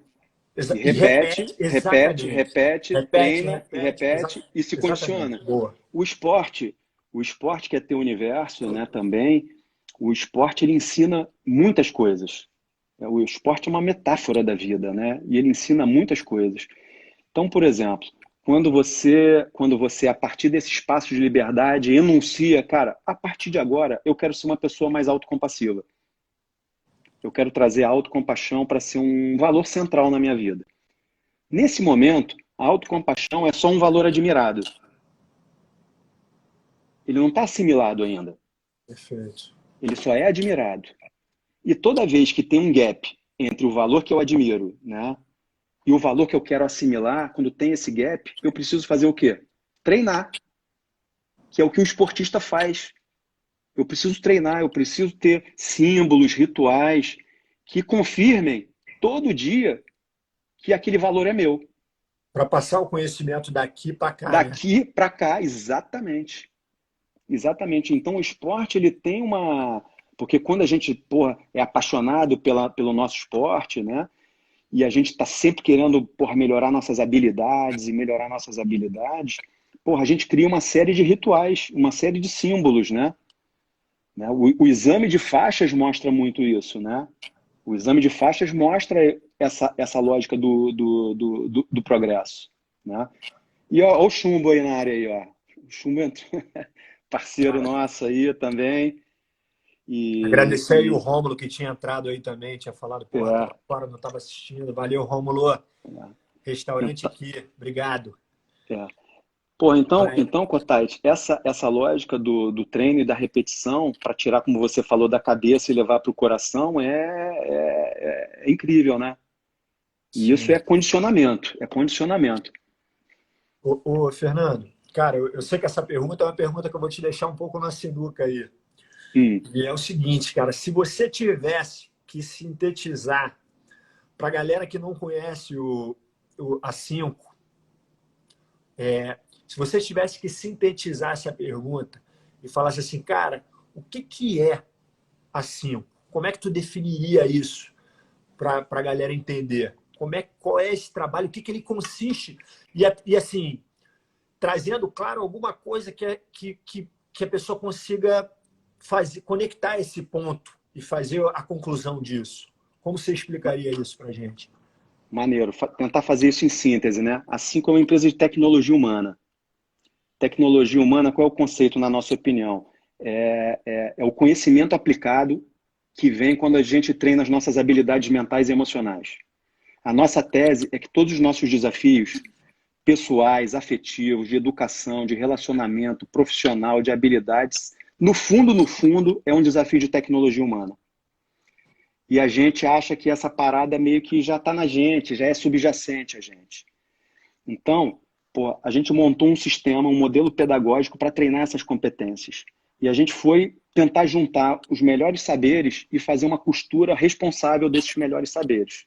E E repete, repete, repete, exatamente. repete, Repete, treina e repete, repete e se exatamente. condiciona. Boa. O esporte, o esporte que é teu universo, né, também, o esporte ele ensina muitas coisas. O esporte é uma metáfora da vida, né? E ele ensina muitas coisas. Então, por exemplo, quando você a partir desse espaço de liberdade enuncia, cara, a partir de agora eu quero ser uma pessoa mais autocompassiva. Eu quero trazer a autocompaixão para ser um valor central na minha vida. Nesse momento, a autocompaixão é só um valor admirado. Ele não está assimilado ainda. Perfeito. Ele só é admirado. E toda vez que tem um gap entre o valor que eu admiro, né, e o valor que eu quero assimilar, quando tem esse gap, eu preciso fazer o quê? Treinar, que é o que um esportista faz. Eu preciso treinar, eu preciso ter símbolos, rituais que confirmem todo dia que aquele valor é meu. Para passar o conhecimento daqui para cá, né? Daqui para cá, exatamente. Exatamente. Então o esporte ele tem uma. Porque quando a gente porra, é apaixonado pelo nosso esporte, né? E a gente está sempre querendo porra, melhorar nossas habilidades e melhorar nossas habilidades, porra, a gente cria uma série de rituais, uma série de símbolos, né? O exame de faixas mostra muito isso, né? O exame de faixas mostra essa lógica do progresso, né? E ó o Chumbo aí na área aí, ó. O Chumbo entrou, parceiro Cara, nosso aí também. E, agradecer aí o e Rômulo que tinha entrado aí também, tinha falado, porra, é, tava fora, não estava assistindo. Valeu, Rômulo. Restaurante então, aqui. Obrigado. é. Pô, Vai. então Kotait, essa lógica do treino e da repetição, para tirar, como você falou, da cabeça e levar para o coração, é incrível, né? E isso Sim. é condicionamento, é condicionamento. Ô, Fernando, cara, eu sei que essa pergunta é uma pergunta que eu vou te deixar um pouco na sinuca aí. Hum, E é o seguinte, cara, se você tivesse que sintetizar para a galera que não conhece a 5, se você tivesse que sintetizar essa pergunta e falasse assim, cara, o que é a 5? Como é que tu definiria isso para a galera entender? Qual é esse trabalho? O que ele consiste? E assim, trazendo, claro, alguma coisa que a pessoa consiga conectar esse ponto e fazer a conclusão disso. Como você explicaria isso para a gente? maneiro. Tentar fazer isso em síntese, né? Assim como a empresa de tecnologia humana. Tecnologia humana, qual é o conceito, na nossa opinião? É o conhecimento aplicado que vem quando a gente treina as nossas habilidades mentais e emocionais. A nossa tese é que todos os nossos desafios pessoais, afetivos, de educação, de relacionamento, profissional, de habilidades, no fundo, é um desafio de tecnologia humana. E a gente acha que essa parada meio que já está na gente, já é subjacente a gente. Então, pô, a gente montou um sistema, um modelo pedagógico para treinar essas competências. E a gente foi tentar juntar os melhores saberes e fazer uma costura responsável desses melhores saberes.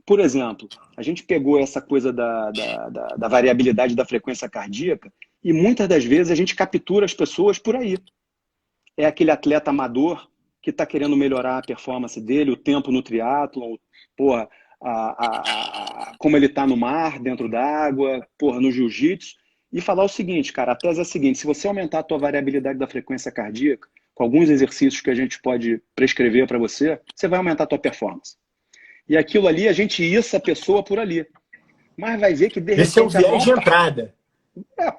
Por exemplo, a gente pegou essa coisa da variabilidade da frequência cardíaca e muitas das vezes a gente captura as pessoas por aí. É aquele atleta amador que está querendo melhorar a performance dele, o tempo no triatlon, porra, como ele está no mar, dentro d'água, porra, no jiu-jitsu, e falar o seguinte, cara, a tese é a seguinte, se você aumentar a tua variabilidade da frequência cardíaca, com alguns exercícios que a gente pode prescrever para você, você vai aumentar a tua performance. E aquilo ali, a gente issa a pessoa por ali. Mas vai ver que, de Esse é o repente, viés de entrada.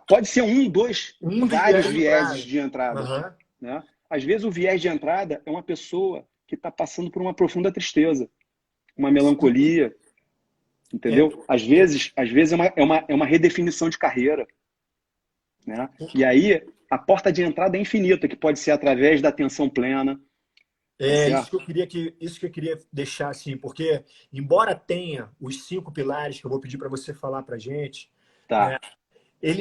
pode ser um, dois, Um dos vários viés vieses de entrada. Uhum. Né? Às vezes, o viés de entrada é uma pessoa que está passando por uma profunda tristeza, uma melancolia, entendeu? Às vezes é uma redefinição de carreira. Né? E aí, a porta de entrada é infinita, que pode ser através da atenção plena. É isso que eu queria deixar assim, porque embora tenha os 5 pilares que eu vou pedir para você falar para a gente, Tá.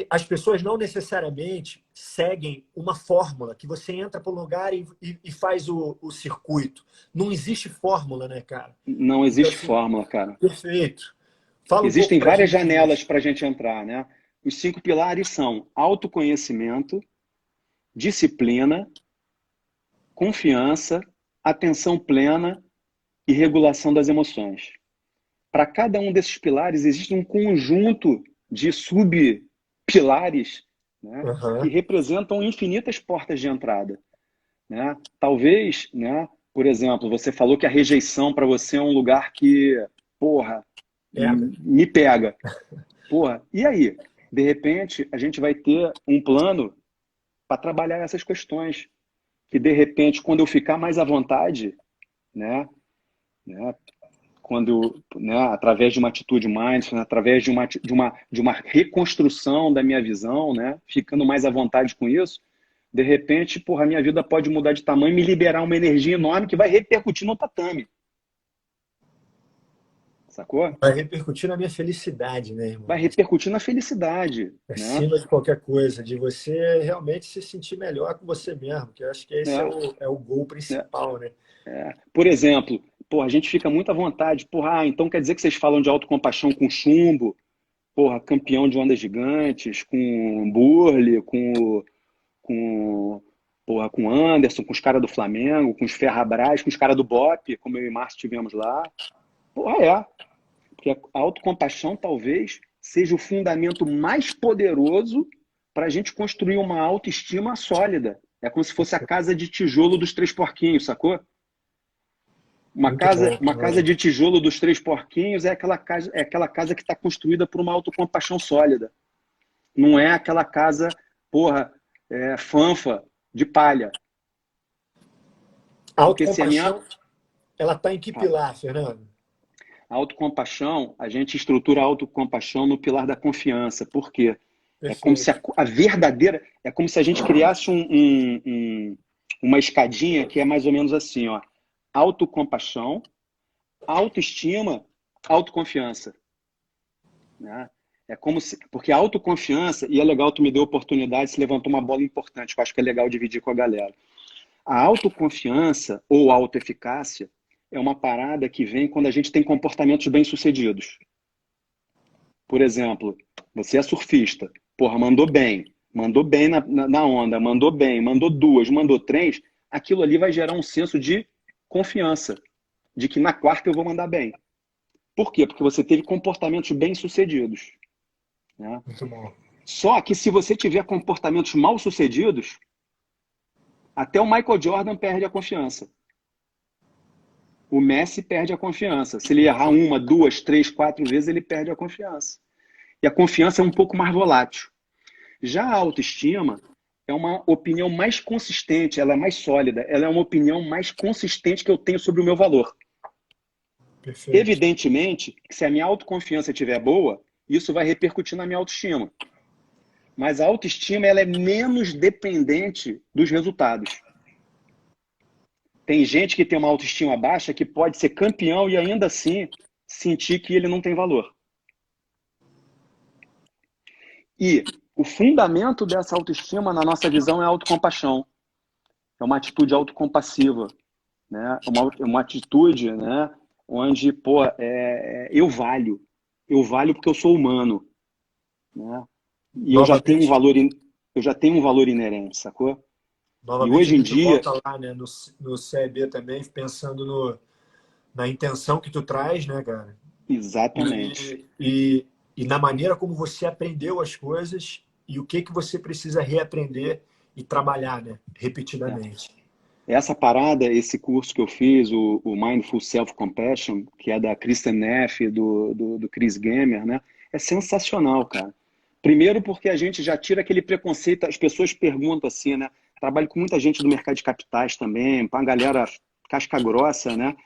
as pessoas não necessariamente seguem uma fórmula que você entra para o lugar e faz o circuito. Não existe fórmula, né, cara? Não Então, existe assim, fórmula, cara. perfeito. Fala um pouco Existem para a várias gente janelas disso. para a gente entrar, né? Os 5 pilares são autoconhecimento, disciplina, confiança, atenção plena e regulação das emoções. Para cada um desses pilares existe um conjunto de subpilares, né, que Uhum. representam infinitas portas de entrada. Né? Talvez, né, por exemplo, você falou que a rejeição para você é um lugar que, porra, Pega. me pega. Porra, e aí? De repente, a gente vai ter um plano para trabalhar essas questões. Que, de repente, quando eu ficar mais à vontade, né, quando, né, através de uma atitude mindfulness, através de uma reconstrução da minha visão, né, ficando mais à vontade com isso, de repente, porra, a minha vida pode mudar de tamanho e me liberar uma energia enorme que vai repercutir no tatame. Sacou? Vai repercutir na minha felicidade, né, Vai irmão? repercutir na felicidade, né? Acima de qualquer coisa, de você realmente se sentir melhor com você mesmo, que eu acho que esse é né? o gol né? principal, né? Por exemplo, porra, a gente fica muito à vontade. Porra, então quer dizer que vocês falam de autocompaixão com chumbo, porra, campeão de ondas gigantes, com Burle, com, porra, com Anderson, com os caras do Flamengo, com os Ferrabras, com os caras do Bop, como eu e Márcio tivemos lá. Porra, porque a autocompaixão talvez seja o fundamento mais poderoso para a gente construir uma autoestima sólida. É como se fosse a casa de tijolo dos 3 porquinhos, sacou? Muito bom. Uma casa de tijolo dos 3 porquinhos é aquela casa que está construída por uma autocompaixão sólida. Não é aquela casa, porra, fanfa de palha. A Porque se a minha autocompaixão, ela está em que pilar, Fernando? a autocompaixão, a gente estrutura a autocompaixão no pilar da confiança. Por quê? É como se Perfeito. a verdadeira. É como se a gente criasse uma escadinha que é mais ou menos assim, ó. Autocompaixão, autoestima, autoconfiança. Né? É como se. Porque a autoconfiança, e é legal, tu me deu a oportunidade, se levantou uma bola importante, que eu acho que é legal dividir com a galera. A autoconfiança ou autoeficácia é uma parada que vem quando a gente tem comportamentos bem-sucedidos. Por exemplo, você é surfista, porra, mandou bem na onda, mandou bem, mandou 2, mandou 3, aquilo ali vai gerar um senso de confiança, de que na quarta eu vou mandar bem. Por quê? Porque você teve comportamentos bem-sucedidos. Né? Muito bom. Só que se você tiver comportamentos mal-sucedidos, até o Michael Jordan perde a confiança. O Messi perde a confiança. Se ele errar 1, 2, 3, 4 vezes, ele perde a confiança. E a confiança é um pouco mais volátil. Já a autoestima é uma opinião mais consistente, ela é mais sólida, ela é uma opinião mais consistente que eu tenho sobre o meu valor. Perfeito. Evidentemente, que se a minha autoconfiança estiver boa, isso vai repercutir na minha autoestima. Mas a autoestima ela é menos dependente dos resultados. Tem gente que tem uma autoestima baixa que pode ser campeão e ainda assim sentir que ele não tem valor. E o fundamento dessa autoestima, na nossa visão, é a autocompaixão. É uma atitude autocompassiva. Né? Uma atitude, né, onde, pô, eu valho. Eu valho porque eu sou humano. Né? E Novamente, eu já tenho um valor inerente, sacou? E novamente a hoje em gente dia, volta lá, né, no CEB também, pensando na intenção que tu traz, né, cara? Exatamente. E na maneira como você aprendeu as coisas e o que você precisa reaprender e trabalhar, né? É. Repetidamente. Essa parada, esse curso que eu fiz, o Mindful Self-Compassion, que é da Kristen Neff, do Chris Gamer, né? É sensacional, cara. Primeiro porque a gente já tira aquele preconceito, as pessoas perguntam assim, né? Trabalho com muita gente do mercado de capitais também, pra uma galera casca grossa, né?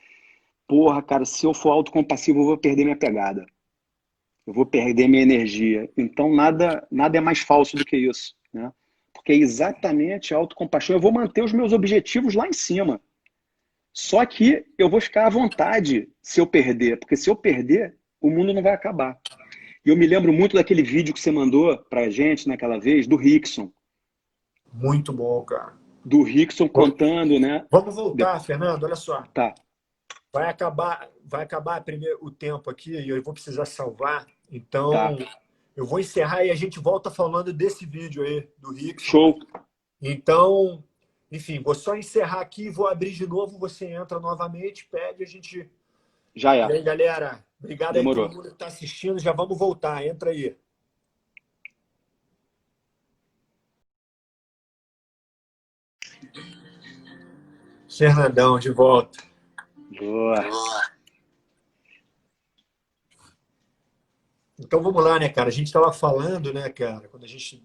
Porra, cara, se eu for autocompassivo, eu vou perder minha pegada. Eu vou perder minha energia. Então, nada é mais falso do que isso, né? Porque é exatamente a autocompaixão. Eu vou manter os meus objetivos lá em cima. Só que eu vou ficar à vontade se eu perder, porque se eu perder, o mundo não vai acabar. E eu me lembro muito daquele vídeo que você mandou pra gente naquela vez, do Rickson. Muito bom, cara. Do Rickson contando, né? Vamos voltar, Fernando, olha só. Tá, Vai acabar primeiro o tempo aqui e eu vou precisar salvar. tá. Então, eu vou encerrar e a gente volta falando desse vídeo aí, do Rickson. Show. Então, enfim, vou só encerrar aqui, vou abrir de novo, você entra novamente, pede, a gente... Já E é. aí, galera, obrigado aí todo Demorou. mundo que está assistindo, já vamos voltar, entra aí. Fernandão, de volta. Boa. Então vamos lá, né, cara? A gente estava falando, né, cara, quando a gente...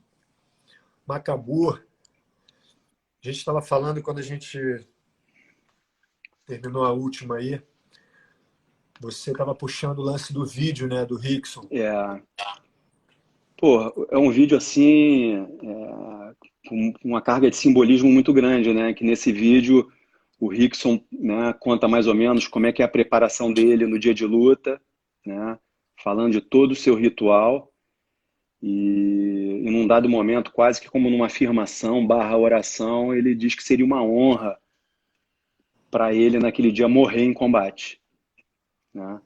Macabu, a gente estava falando quando a gente terminou a última aí, você estava puxando o lance do vídeo, né, do Rickson. É. Pô, é um vídeo assim, com uma carga de simbolismo muito grande, né? Que nesse vídeo o Rickson, né, conta mais ou menos como é que é a preparação dele no dia de luta, né? Falando de todo o seu ritual e num dado momento, quase que como numa afirmação barra oração, ele diz que seria uma honra para ele naquele dia morrer em combate, né?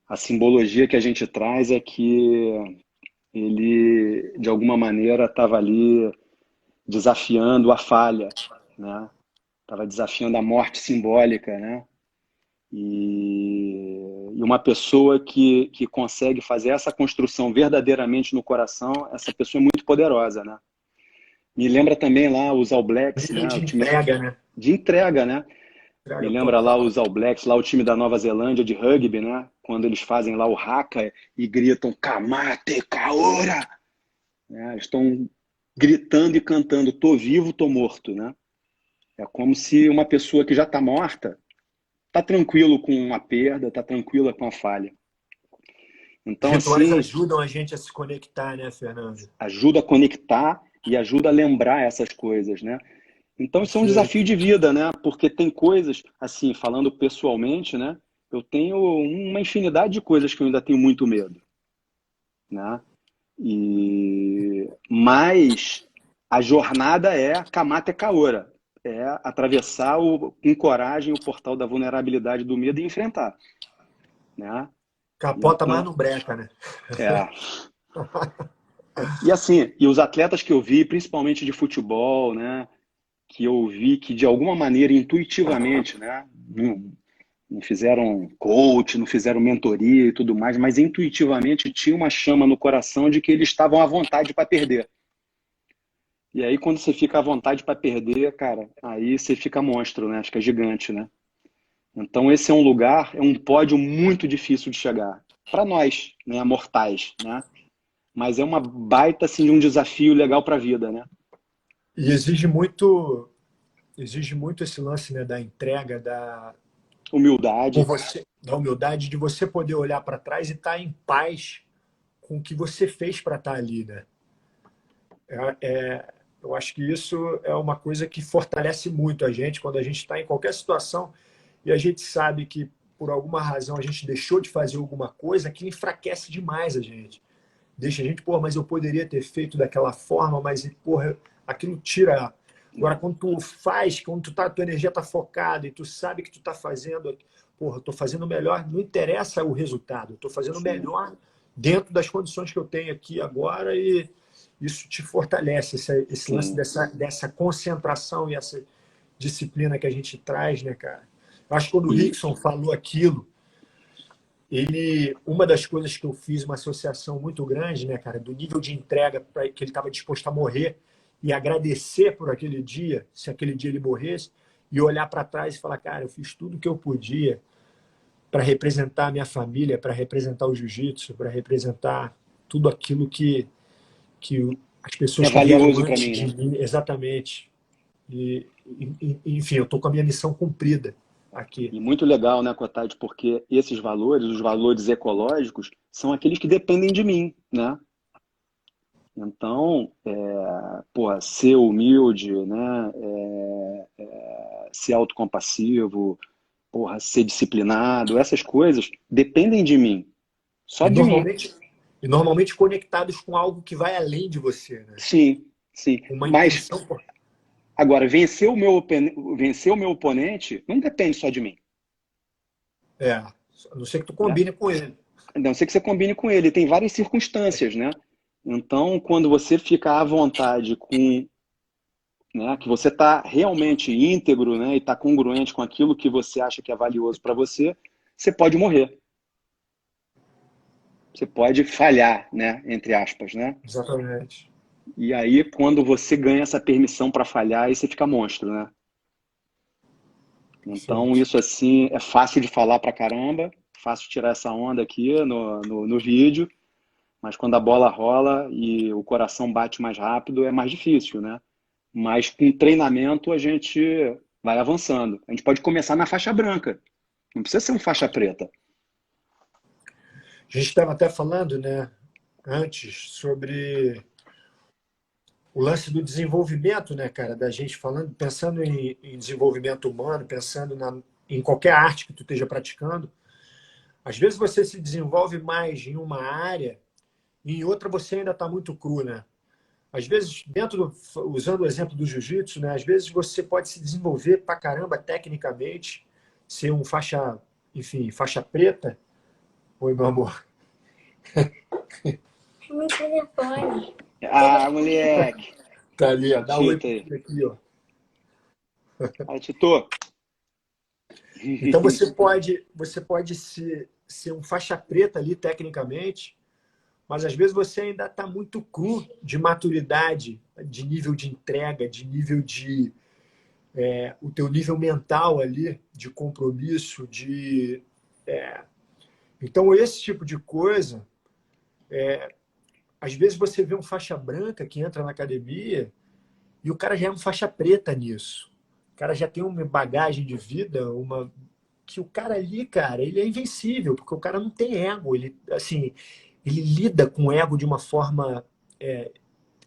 A simbologia que a gente traz é que ele, de alguma maneira, estava ali desafiando a falha, né? Estava desafiando a morte simbólica, né? E uma pessoa que consegue fazer essa construção verdadeiramente no coração, essa pessoa é muito poderosa, né? Me lembra também lá os All Blacks, Nível né? O de time entrega, né? de entrega, né? Me Entrega lembra lá total. os All Blacks, lá o time da Nova Zelândia de rugby, né? Quando eles fazem lá o haka e gritam Kamate Kaora, né? Eles estão gritando e cantando, tô vivo, tô morto, né? É como se uma pessoa que já está morta está tranquilo com a perda, está tranquila com a falha. Os Então, rituais assim, ajudam a gente a se conectar, né, Fernando? ajuda a conectar e ajuda a lembrar essas coisas, né? Então, isso é um desafio Perfeito. de vida, né? Porque tem coisas, assim, falando pessoalmente, né? Eu tenho uma infinidade de coisas que eu ainda tenho muito medo, né? Mas a jornada é Kamate Kaora, é atravessar com coragem o portal da vulnerabilidade do medo e enfrentar, né? Capota mais Então, no breca, né? é. E assim, e os atletas que eu vi, principalmente de futebol, né? Que eu vi que de alguma maneira, intuitivamente, né? Não fizeram coach, não fizeram mentoria e tudo mais, mas intuitivamente tinha uma chama no coração de que eles estavam à vontade para perder. E aí, quando você fica à vontade para perder, cara, aí você fica monstro, né? Fica gigante, né? Então, esse é um lugar, é um pódio muito difícil de chegar. Para nós, né? Mortais, né? Mas é uma baita, assim, de um desafio legal para a vida, né? E exige muito esse lance, né, da entrega, Humildade. da humildade, de você poder olhar para trás e estar em paz com o que você fez para estar ali, né? Eu acho que isso é uma coisa que fortalece muito a gente quando a gente está em qualquer situação e a gente sabe que por alguma razão a gente deixou de fazer alguma coisa que enfraquece demais a gente. Deixa a gente, pô, mas eu poderia ter feito daquela forma, mas, porra, aquilo tira. Agora, quando tu faz, quando tua energia tá focada e tu sabe que tu tá fazendo, porra, eu tô fazendo o melhor, não interessa o resultado, eu tô fazendo o Sim, melhor dentro das condições que eu tenho aqui agora e isso te fortalece, esse lance sim. dessa concentração e essa disciplina que a gente traz, né, cara? Eu acho que quando o E Rickson falou aquilo, uma das coisas que eu fiz uma associação muito grande, né, cara, do nível de entrega que ele estava disposto a morrer e agradecer por aquele dia, se aquele dia ele morresse, e olhar para trás e falar, cara, eu fiz tudo o que eu podia para representar a minha família, para representar o jiu-jitsu, para representar tudo aquilo que as É pessoas que vieram valioso para antes mim, de né? mim, exatamente. Enfim, eu estou com a minha missão cumprida aqui. E muito legal, né, Cotade, porque esses valores, os valores ecológicos, são aqueles que dependem de mim, né? Então, pô, ser humilde, né? Ser autocompassivo, porra, ser disciplinado, essas coisas dependem de mim, só E de mim. normalmente, e normalmente conectados com algo que vai além de você, né? Sim, sim. Uma Mas intenção. agora, vencer o meu oponente não depende só de mim, A não ser que tu né? combine com ele. A não ser que você combine com ele. Tem várias circunstâncias, né? Então, quando você fica à vontade com, né, que você está realmente íntegro, né, e está congruente com aquilo que você acha que é valioso para você, você pode morrer. Você pode falhar, né, entre aspas, né? Exatamente. E aí, quando você ganha essa permissão para falhar, aí você fica monstro, né? Então, Perfeito. isso assim é fácil de falar pra caramba, fácil de tirar essa onda aqui no vídeo, mas quando a bola rola e o coração bate mais rápido, é mais difícil, né? Mas com treinamento a gente vai avançando. A gente pode começar na faixa branca, não precisa ser um faixa preta. A gente estava até falando, né, antes, sobre o lance do desenvolvimento, né, cara, da gente falando, pensando em desenvolvimento humano, pensando em qualquer arte que tu esteja praticando. Às vezes você se desenvolve mais em uma área e em outra você ainda está muito cru, né? Às vezes, usando o exemplo do jiu-jitsu, né, às vezes você pode se desenvolver pra caramba tecnicamente, ser um faixa, enfim, faixa preta. Oi, meu amor. Meu telefone. Ah, moleque, Tá ali, ó. Dá oi Tito pro aí. filho aqui, ó. Aí, Tito. Então você pode ser um faixa preta ali tecnicamente, mas às vezes você ainda está muito cru de maturidade, de nível de entrega, de nível de o teu nível mental ali, de compromisso, então esse tipo de coisa, às vezes você vê um faixa branca que entra na academia e o cara já é um faixa preta nisso. O cara já tem uma bagagem de vida, que o cara ali, cara, ele é invencível, porque o cara não tem ego, ele assim, ele lida com o ego de uma forma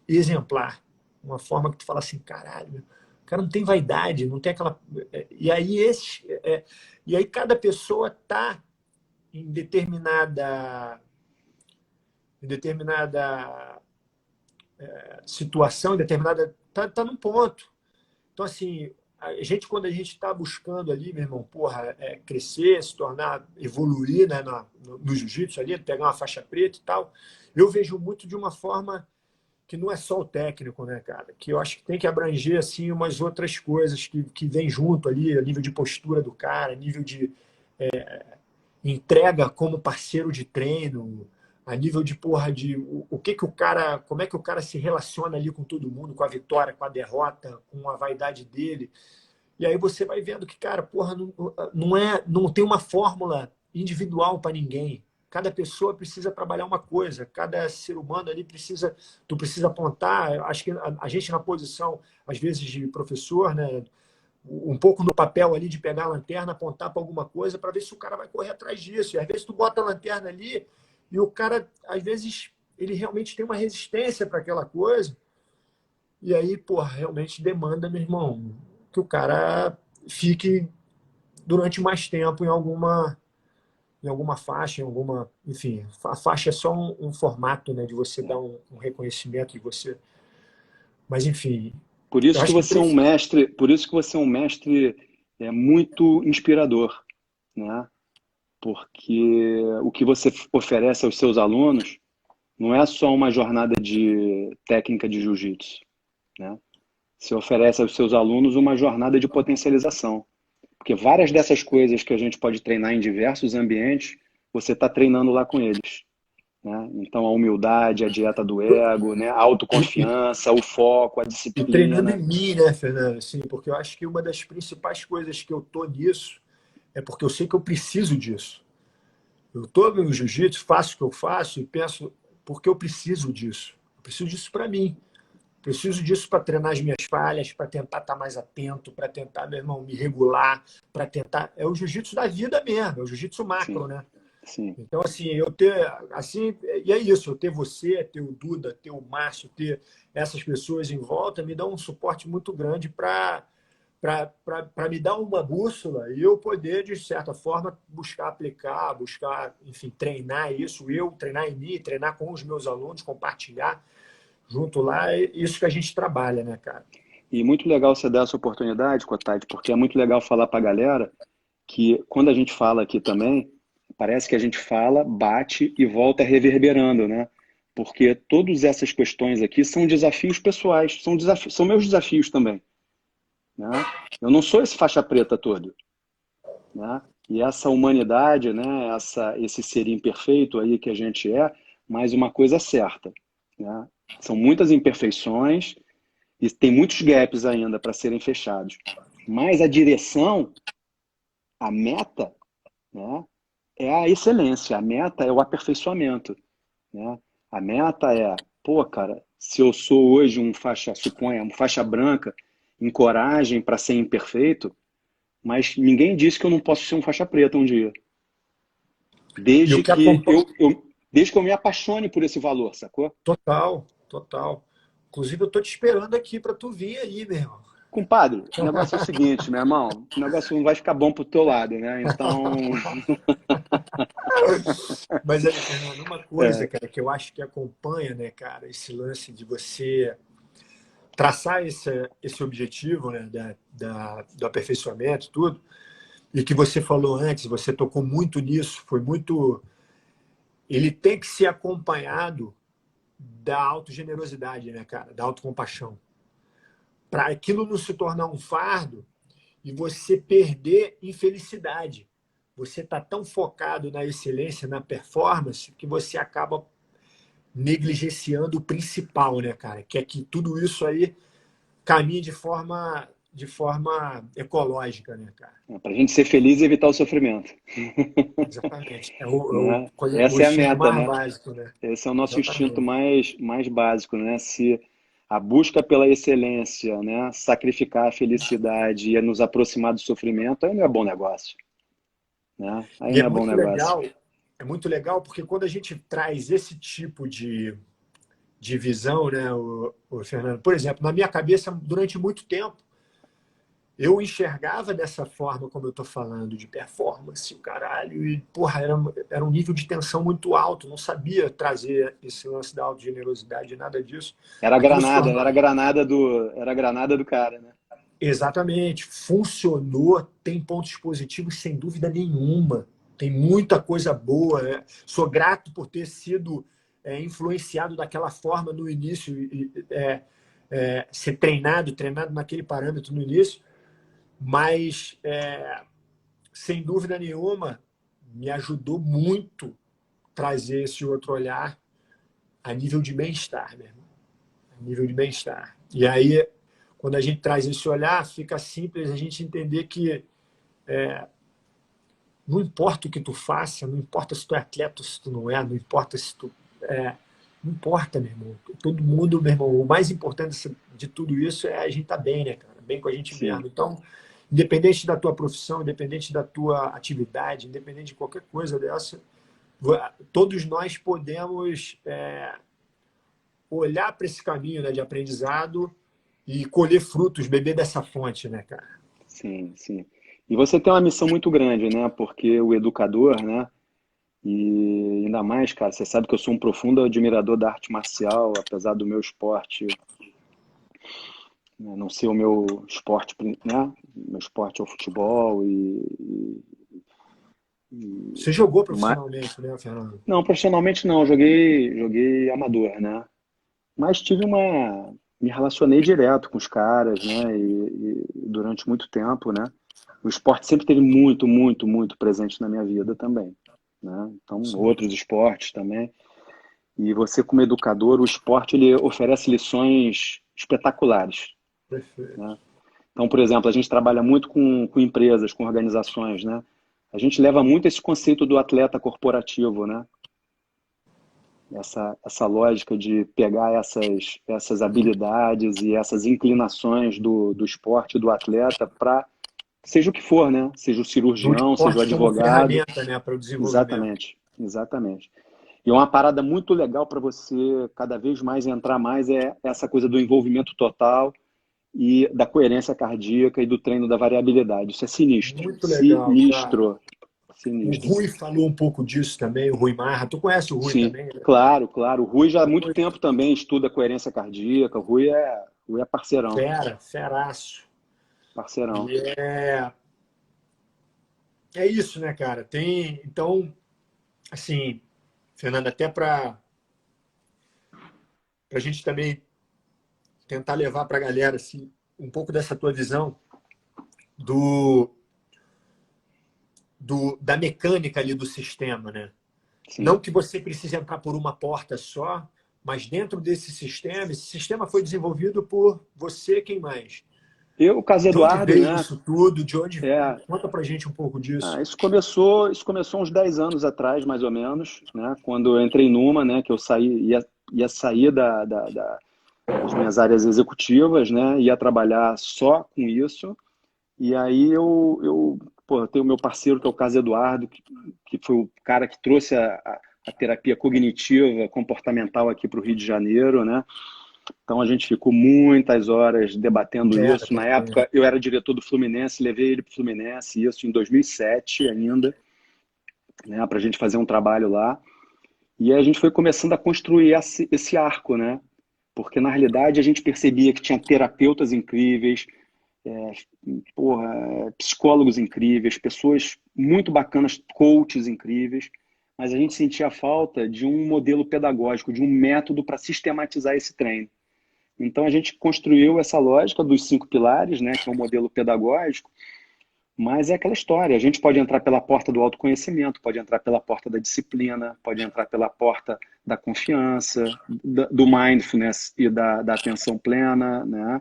exemplar, uma forma que tu fala assim, caralho, o cara não tem vaidade, não tem aquela e aí cada pessoa tá em determinada situação, em determinada tá num ponto. Então assim, a gente quando a gente está buscando ali, meu irmão, porra, crescer, se tornar, evoluir, né, no jiu-jitsu ali, pegar uma faixa preta e tal, eu vejo muito de uma forma que não é só o técnico, né, cara? Que eu acho que tem que abranger, assim, umas outras coisas que vem junto ali, a nível de postura do cara, nível de entrega como parceiro de treino, a nível de, porra, de o que que o cara, como é que o cara se relaciona ali com todo mundo, com a vitória, com a derrota, com a vaidade dele. E aí você vai vendo que, cara, porra, não tem uma fórmula individual para ninguém. Cada pessoa precisa trabalhar uma coisa, cada ser humano ali tu precisa apontar, acho que a gente na posição, às vezes, de professor, né, um pouco no papel ali de pegar a lanterna, apontar para alguma coisa para ver se o cara vai correr atrás disso. E às vezes tu bota a lanterna ali e o cara, às vezes, ele realmente tem uma resistência para aquela coisa. E aí, porra, realmente demanda, meu irmão, que o cara fique durante mais tempo em alguma faixa, em alguma. Enfim, a faixa é só um formato, né, de você dar um reconhecimento de você. Mas, enfim, Por eu isso que acho que você é um mestre, por isso que você é um mestre muito inspirador, né? Porque o que você oferece aos seus alunos não é só uma jornada de técnica de jiu-jitsu, né? Você oferece aos seus alunos uma jornada de potencialização. Porque várias dessas coisas que a gente pode treinar em diversos ambientes você está treinando lá com eles. Né? Então, a humildade, a dieta do ego, né? A autoconfiança, o foco, a E treinando em disciplina. mim, né, Fernando? Assim, porque eu acho que uma das principais coisas que eu tô nisso é porque eu sei que eu preciso disso. Eu tô no jiu-jitsu, faço o que eu faço e penso, porque eu preciso disso. Eu preciso disso para mim. Preciso disso para treinar as minhas falhas, para tentar estar mais atento, para tentar, meu irmão, me regular, para tentar. É o jiu-jitsu da vida mesmo, é o jiu-jitsu macro, Sim, né? sim. Então, assim, eu ter, assim, e é isso, eu ter você, ter o Duda, ter o Márcio, ter essas pessoas em volta, me dá um suporte muito grande para me dar uma bússola e eu poder, de certa forma, buscar aplicar, buscar, enfim, treinar isso, eu treinar em mim, treinar com os meus alunos, compartilhar junto lá, é isso que a gente trabalha, né, cara? E muito legal você dar essa oportunidade, Cotade, porque é muito legal falar para a galera que quando a gente fala aqui também, parece que a gente fala, bate e volta reverberando, né? Porque todas essas questões aqui são desafios pessoais, são meus desafios também, né? Eu não sou esse faixa preta todo, né? E essa humanidade, né? Esse ser imperfeito aí que a gente é, mas uma coisa é certa, né? São muitas imperfeições e tem muitos gaps ainda para serem fechados. Mas a direção, a meta, né? É a excelência, a meta é o aperfeiçoamento, né? A meta é, pô, cara, se eu sou hoje suponha, um faixa branca, em coragem para ser imperfeito, mas ninguém disse que eu não posso ser um faixa preta um dia. E o Desde que que acompanha. desde que eu me apaixone por esse valor, sacou? Total, total. Inclusive, eu tô te esperando aqui para tu vir aí, meu irmão. Compadre, o negócio é o seguinte, meu irmão, o negócio não vai ficar bom pro teu lado, né? Então, Mas aí, Fernando, uma coisa, é, cara, que eu acho que acompanha, né, cara, esse lance de você traçar esse objetivo, né, do aperfeiçoamento, tudo, e que você falou antes, você tocou muito nisso, foi muito. Ele tem que ser acompanhado da autogenerosidade, né, cara, da autocompaixão. Para aquilo não se tornar um fardo e você perder em felicidade. Você está tão focado na excelência, na performance, que você acaba negligenciando o principal, né, cara? Que é que tudo isso aí caminhe de forma ecológica, né, cara? para a gente ser feliz e evitar o sofrimento, Exatamente. né? O Essa é a instinto meta, mais né? básico, né? Esse é o nosso instinto Exatamente. mais básico, né? Se a busca pela excelência, né? Sacrificar a felicidade e nos aproximar do sofrimento, aí não é bom negócio, né? Aí E não é bom negócio. é muito legal porque quando a gente traz esse tipo de visão, né, o Fernando? Por exemplo, na minha cabeça, durante muito tempo, eu enxergava dessa forma, como eu estou falando, de performance, o caralho, e, porra, era um nível de tensão muito alto, não sabia trazer esse lance da autogenerosidade, nada disso. Aquilo se tornou. Era a granada do cara, né? Exatamente, funcionou, tem pontos positivos, sem dúvida nenhuma, tem muita coisa boa, né? Sou grato por ter sido influenciado daquela forma no início, ser treinado naquele parâmetro no início, mas sem dúvida nenhuma me ajudou muito trazer esse outro olhar a nível de bem-estar, meu irmão, a nível de bem-estar. E aí, quando a gente traz esse olhar, fica simples a gente entender que não importa o que tu faça, não importa se tu é atleta ou se tu não é, não importa se tu não importa, meu irmão. Todo mundo, meu irmão, o mais importante de tudo isso é a gente estar bem, né, cara? Bem com a gente Sim. mesmo. Então, independente da tua profissão, independente da tua atividade, independente de qualquer coisa dessa, todos nós podemos olhar para esse caminho, né, de aprendizado e colher frutos, beber dessa fonte, né, cara? Sim, sim. E você tem uma missão muito grande, né? Porque o educador, né? E ainda mais, cara, você sabe que eu sou um profundo admirador da arte marcial, apesar do meu esporte, né, não ser o meu esporte, né? Meu esporte é o futebol Você jogou mas, profissionalmente, né, Fernando? não, profissionalmente não, joguei amador, né? Mas me relacionei direto com os caras, né? E durante muito tempo, né? O esporte sempre teve muito presente na minha vida também, né? Então, Sim. outros esportes também. E você, como educador, o esporte ele oferece lições espetaculares, Perfeito. né? Então, por exemplo, a gente trabalha muito com empresas, com organizações, né? A gente leva muito esse conceito do atleta corporativo, né? Essa lógica de pegar essas habilidades e essas inclinações do esporte, do atleta, para seja o que for, né? Seja o Do cirurgião, seja o esporte como advogado. ferramenta, né, para o desenvolvimento. Exatamente, exatamente. E uma parada muito legal para você cada vez mais entrar mais é essa coisa do envolvimento total e da coerência cardíaca e do treino da variabilidade. Isso é sinistro. Muito legal, cara. Sinistro. O Sinistro. Rui falou um pouco disso também, o Rui Marra. Tu conhece o Rui Sim, também, né? claro, claro. O Rui já há O muito Rui, tempo também estuda coerência cardíaca. O Rui é parceirão, feraço. parceirão. E é isso, né, cara? Então, assim, Fernando, até para a gente também tentar levar para a galera assim, um pouco dessa tua visão do, da mecânica ali do sistema, né? Não Sim. que você precise entrar por uma porta só, mas dentro desse sistema, esse sistema foi desenvolvido por você, quem mais? Eu, o Caso De onde Eduardo, veio né? isso tudo? De onde... É, Conta pra gente um pouco disso. isso começou uns 10 anos atrás, mais ou menos, né? Quando eu entrei numa, né? Que eu ia sair das minhas áreas executivas, né? Ia trabalhar só com isso. E aí eu tenho meu parceiro, que é o Caso Eduardo, que foi o cara que trouxe a terapia cognitiva, comportamental aqui para o Rio de Janeiro, né? Então a gente ficou muitas horas debatendo Era, isso. Na perfeito. época eu era diretor do Fluminense, levei ele para o Fluminense, isso em 2007 ainda, né? Para a gente fazer um trabalho lá. E aí a gente foi começando a construir esse arco, né? Porque na realidade a gente percebia que tinha terapeutas incríveis, é, psicólogos incríveis, pessoas muito bacanas, coaches incríveis, mas a gente sentia falta de um modelo pedagógico, de um método para sistematizar esse treino. Então a gente construiu essa lógica dos 5 pilares, né, que é um modelo pedagógico, mas é aquela história, a gente pode entrar pela porta do autoconhecimento, pode entrar pela porta da disciplina, pode entrar pela porta da confiança, do mindfulness e da atenção plena, né?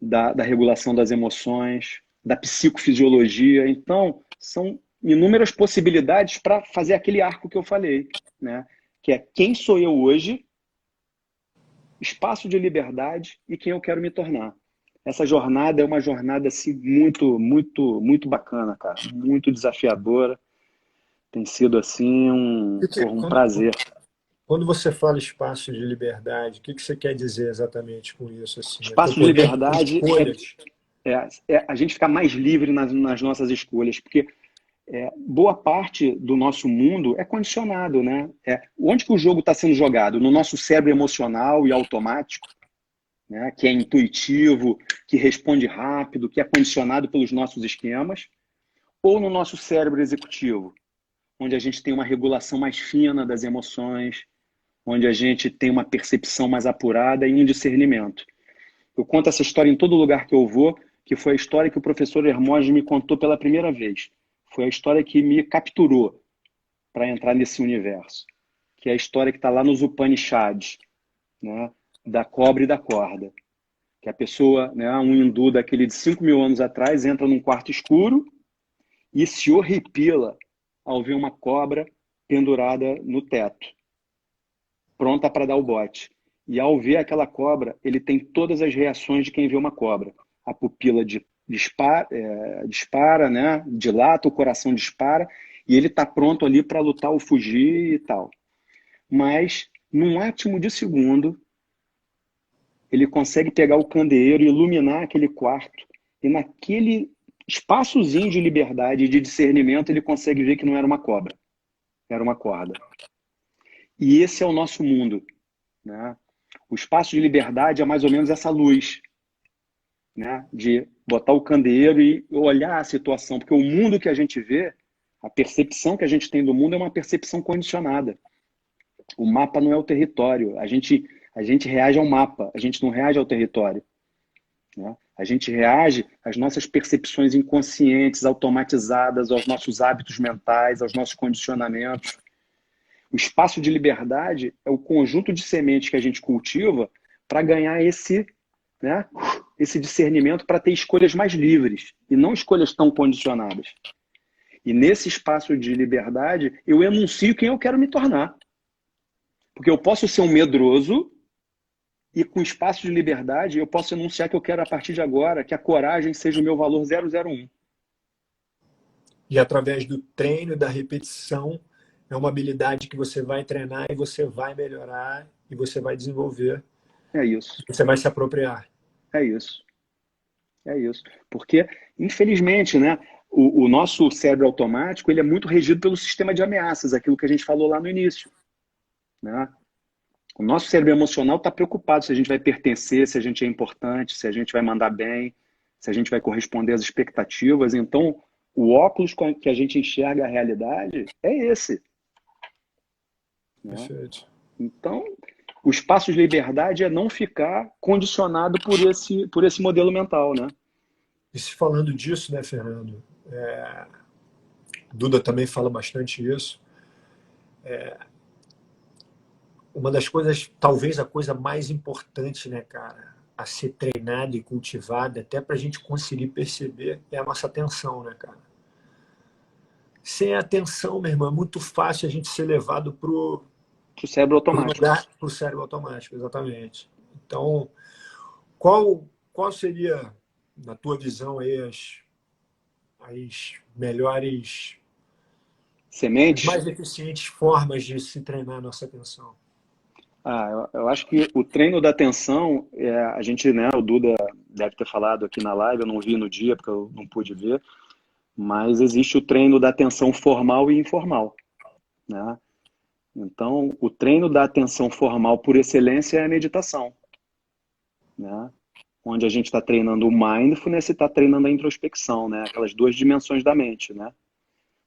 Da regulação das emoções, da psicofisiologia. Então, são inúmeras possibilidades para fazer aquele arco que eu falei, né? Que é quem sou eu hoje, espaço de liberdade e quem eu quero me tornar. Essa jornada é uma jornada assim, muito, muito, muito bacana, cara. Muito desafiadora. Tem sido assim um prazer. Quando você fala espaço de liberdade, o que você quer dizer exatamente com isso? Assim? Eu estou Espaço de podendo ter liberdade escolhas. é a gente ficar mais livre nas nossas escolhas, porque boa parte do nosso mundo é condicionado, né? Onde que o jogo está sendo jogado? No nosso cérebro emocional e automático, né? Que é intuitivo, que responde rápido, que é condicionado pelos nossos esquemas, ou no nosso cérebro executivo, onde a gente tem uma regulação mais fina das emoções, onde a gente tem uma percepção mais apurada e um discernimento. Eu conto essa história em todo lugar que eu vou, que foi a história que o professor Hermógenes me contou pela primeira vez. Foi a história que me capturou para entrar nesse universo, que é a história que está lá nos Upanishads, né? Da cobra e da corda. Que a pessoa, né, um hindu daquele de 5.000 anos atrás, entra num quarto escuro e se horripila ao ver uma cobra pendurada no teto, pronta para dar o bote. E ao ver aquela cobra, ele tem todas as reações de quem vê uma cobra. A pupila dispara, né? Dilata, o coração dispara, e ele está pronto ali para lutar ou fugir e tal. Mas, num átimo de segundo, ele consegue pegar o candeeiro e iluminar aquele quarto, e naquele espaçozinho de liberdade e de discernimento, ele consegue ver que não era uma cobra, era uma corda. E esse é o nosso mundo, né? O espaço de liberdade é mais ou menos essa luz, né? De botar o candeeiro e olhar a situação, porque o mundo que a gente vê, a percepção que a gente tem do mundo é uma percepção condicionada. O mapa não é o território, a gente reage ao mapa, a gente não reage ao território. né? A gente reage às nossas percepções inconscientes, automatizadas, aos nossos hábitos mentais, aos nossos condicionamentos. O espaço de liberdade é o conjunto de sementes que a gente cultiva para ganhar esse, né, esse discernimento, para ter escolhas mais livres e não escolhas tão condicionadas. E nesse espaço de liberdade, eu enuncio quem eu quero me tornar. Porque eu posso ser um medroso e com espaço de liberdade eu posso enunciar que eu quero, a partir de agora, que a coragem seja o meu valor 001. E através do treino e da repetição, é uma habilidade que você vai treinar e você vai melhorar e você vai desenvolver. É isso. Você vai se apropriar. É isso. É isso. Porque, infelizmente, né, o nosso cérebro automático ele é muito regido pelo sistema de ameaças, aquilo que a gente falou lá no início, né? O nosso cérebro emocional está preocupado se a gente vai pertencer, se a gente é importante, se a gente vai mandar bem, se a gente vai corresponder às expectativas. Então, o óculos com que a gente enxerga a realidade é esse, né? Perfeito. Então, o espaço de liberdade é não ficar condicionado por esse modelo mental, né? E se falando disso, né, Fernando? Duda também fala bastante isso. Uma das coisas, talvez a coisa mais importante, né, cara, a ser treinada e cultivada, até para a gente conseguir perceber, é a nossa atenção, né, cara? Sem atenção, meu irmão, é muito fácil a gente ser levado pro cérebro automático. Pro cérebro automático, exatamente. Então, qual seria, na tua visão, aí, as melhores, sementes? as mais eficientes formas de se treinar a nossa atenção? Eu acho que o treino da atenção, a gente, né, o Duda deve ter falado aqui na live, eu não vi no dia porque eu não pude ver, mas existe o treino da atenção formal e informal, né? Então, o treino da atenção formal por excelência é a meditação, né? Onde a gente está treinando o mindfulness e está treinando a introspecção, né? Aquelas duas dimensões da mente, né?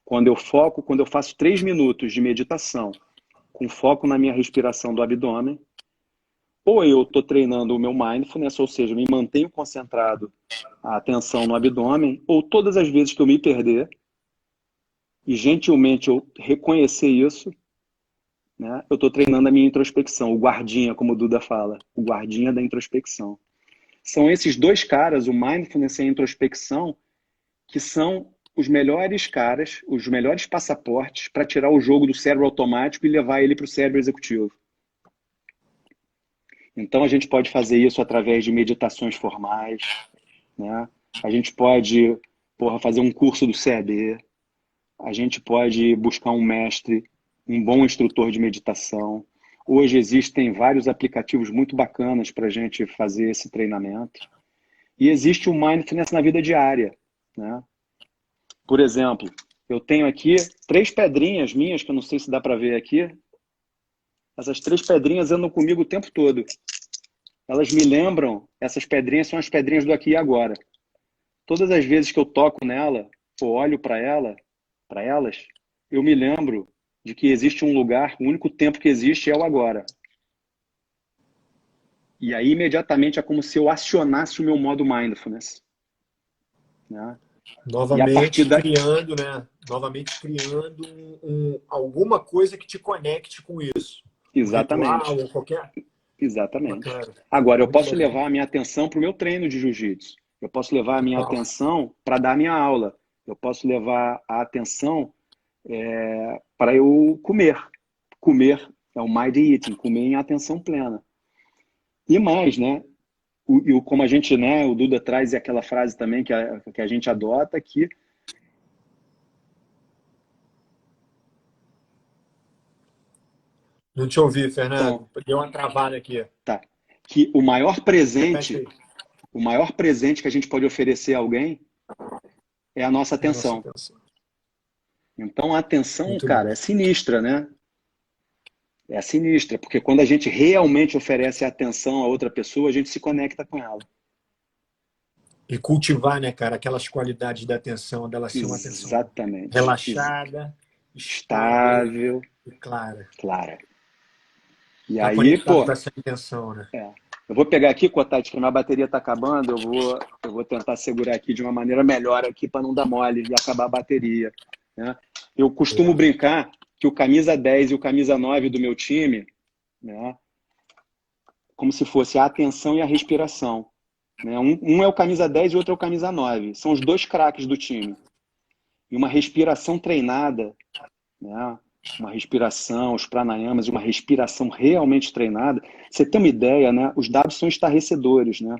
Quando eu faço 3 minutos de meditação com foco na minha respiração do abdômen, ou eu estou treinando o meu mindfulness, ou seja, me mantenho concentrado a atenção no abdômen, ou todas as vezes que eu me perder, e gentilmente eu reconhecer isso, né, eu estou treinando a minha introspecção, o guardinha, como o Duda fala, o guardinha da introspecção. São esses dois caras, o mindfulness e a introspecção, que são os melhores caras, os melhores passaportes para tirar o jogo do cérebro automático e levar ele para o cérebro executivo. Então a gente pode fazer isso através de meditações formais, né? A gente pode, fazer um curso do CAD, a gente pode buscar um mestre, um bom instrutor de meditação. Hoje existem vários aplicativos muito bacanas para a gente fazer esse treinamento. E existe o mindfulness na vida diária, né? Por exemplo, eu tenho aqui 3 pedrinhas minhas, que eu não sei se dá para ver aqui. Essas 3 pedrinhas andam comigo o tempo todo. Elas me lembram, essas pedrinhas são as pedrinhas do aqui e agora. Todas as vezes que eu toco nela, ou olho para elas, eu me lembro de que existe um lugar, o único tempo que existe é o agora. E aí, imediatamente, é como se eu acionasse o meu modo mindfulness, né? Novamente criando, né? Novamente criando alguma coisa que te conecte com isso. Exatamente. Um ritual, ou qualquer... Exatamente. Bacana. Agora, eu Muito posso legal. levar a minha atenção para o meu treino de jiu-jitsu. Eu posso levar a minha atenção para dar minha aula. Eu posso levar a atenção para eu comer. Comer é o mind eating, comer em atenção plena. E mais, né? Como a gente, né? O Duda traz aquela frase também que a gente adota, que Não te ouvi, Fernando. então, Deu uma travada aqui. tá. Que o maior Repete aí. presente que a gente pode oferecer a alguém é a nossa Nossa atenção. atenção. Então, a atenção, Muito cara, bom. é sinistra, né? É sinistra, porque quando a gente realmente oferece atenção a outra pessoa, a gente se conecta com ela. E cultivar, né, cara, aquelas qualidades da atenção, dela ser uma atenção Exatamente. relaxada, estável e clara. Clara. E Tá aí, conectado com essa intenção, né? Eu vou pegar aqui, Cotati, que a minha bateria está acabando, eu vou tentar segurar aqui de uma maneira melhor aqui para não dar mole e acabar a bateria, né? Eu costumo brincar que o camisa 10 e o camisa 9 do meu time, né, como se fosse a atenção e a respiração, né? Um é o camisa 10 e o outro é o camisa 9. São os dois craques do time. E uma respiração treinada, né? Uma respiração, os pranayamas, uma respiração realmente treinada. Você tem uma ideia, né? Os dados são estarrecedores, né?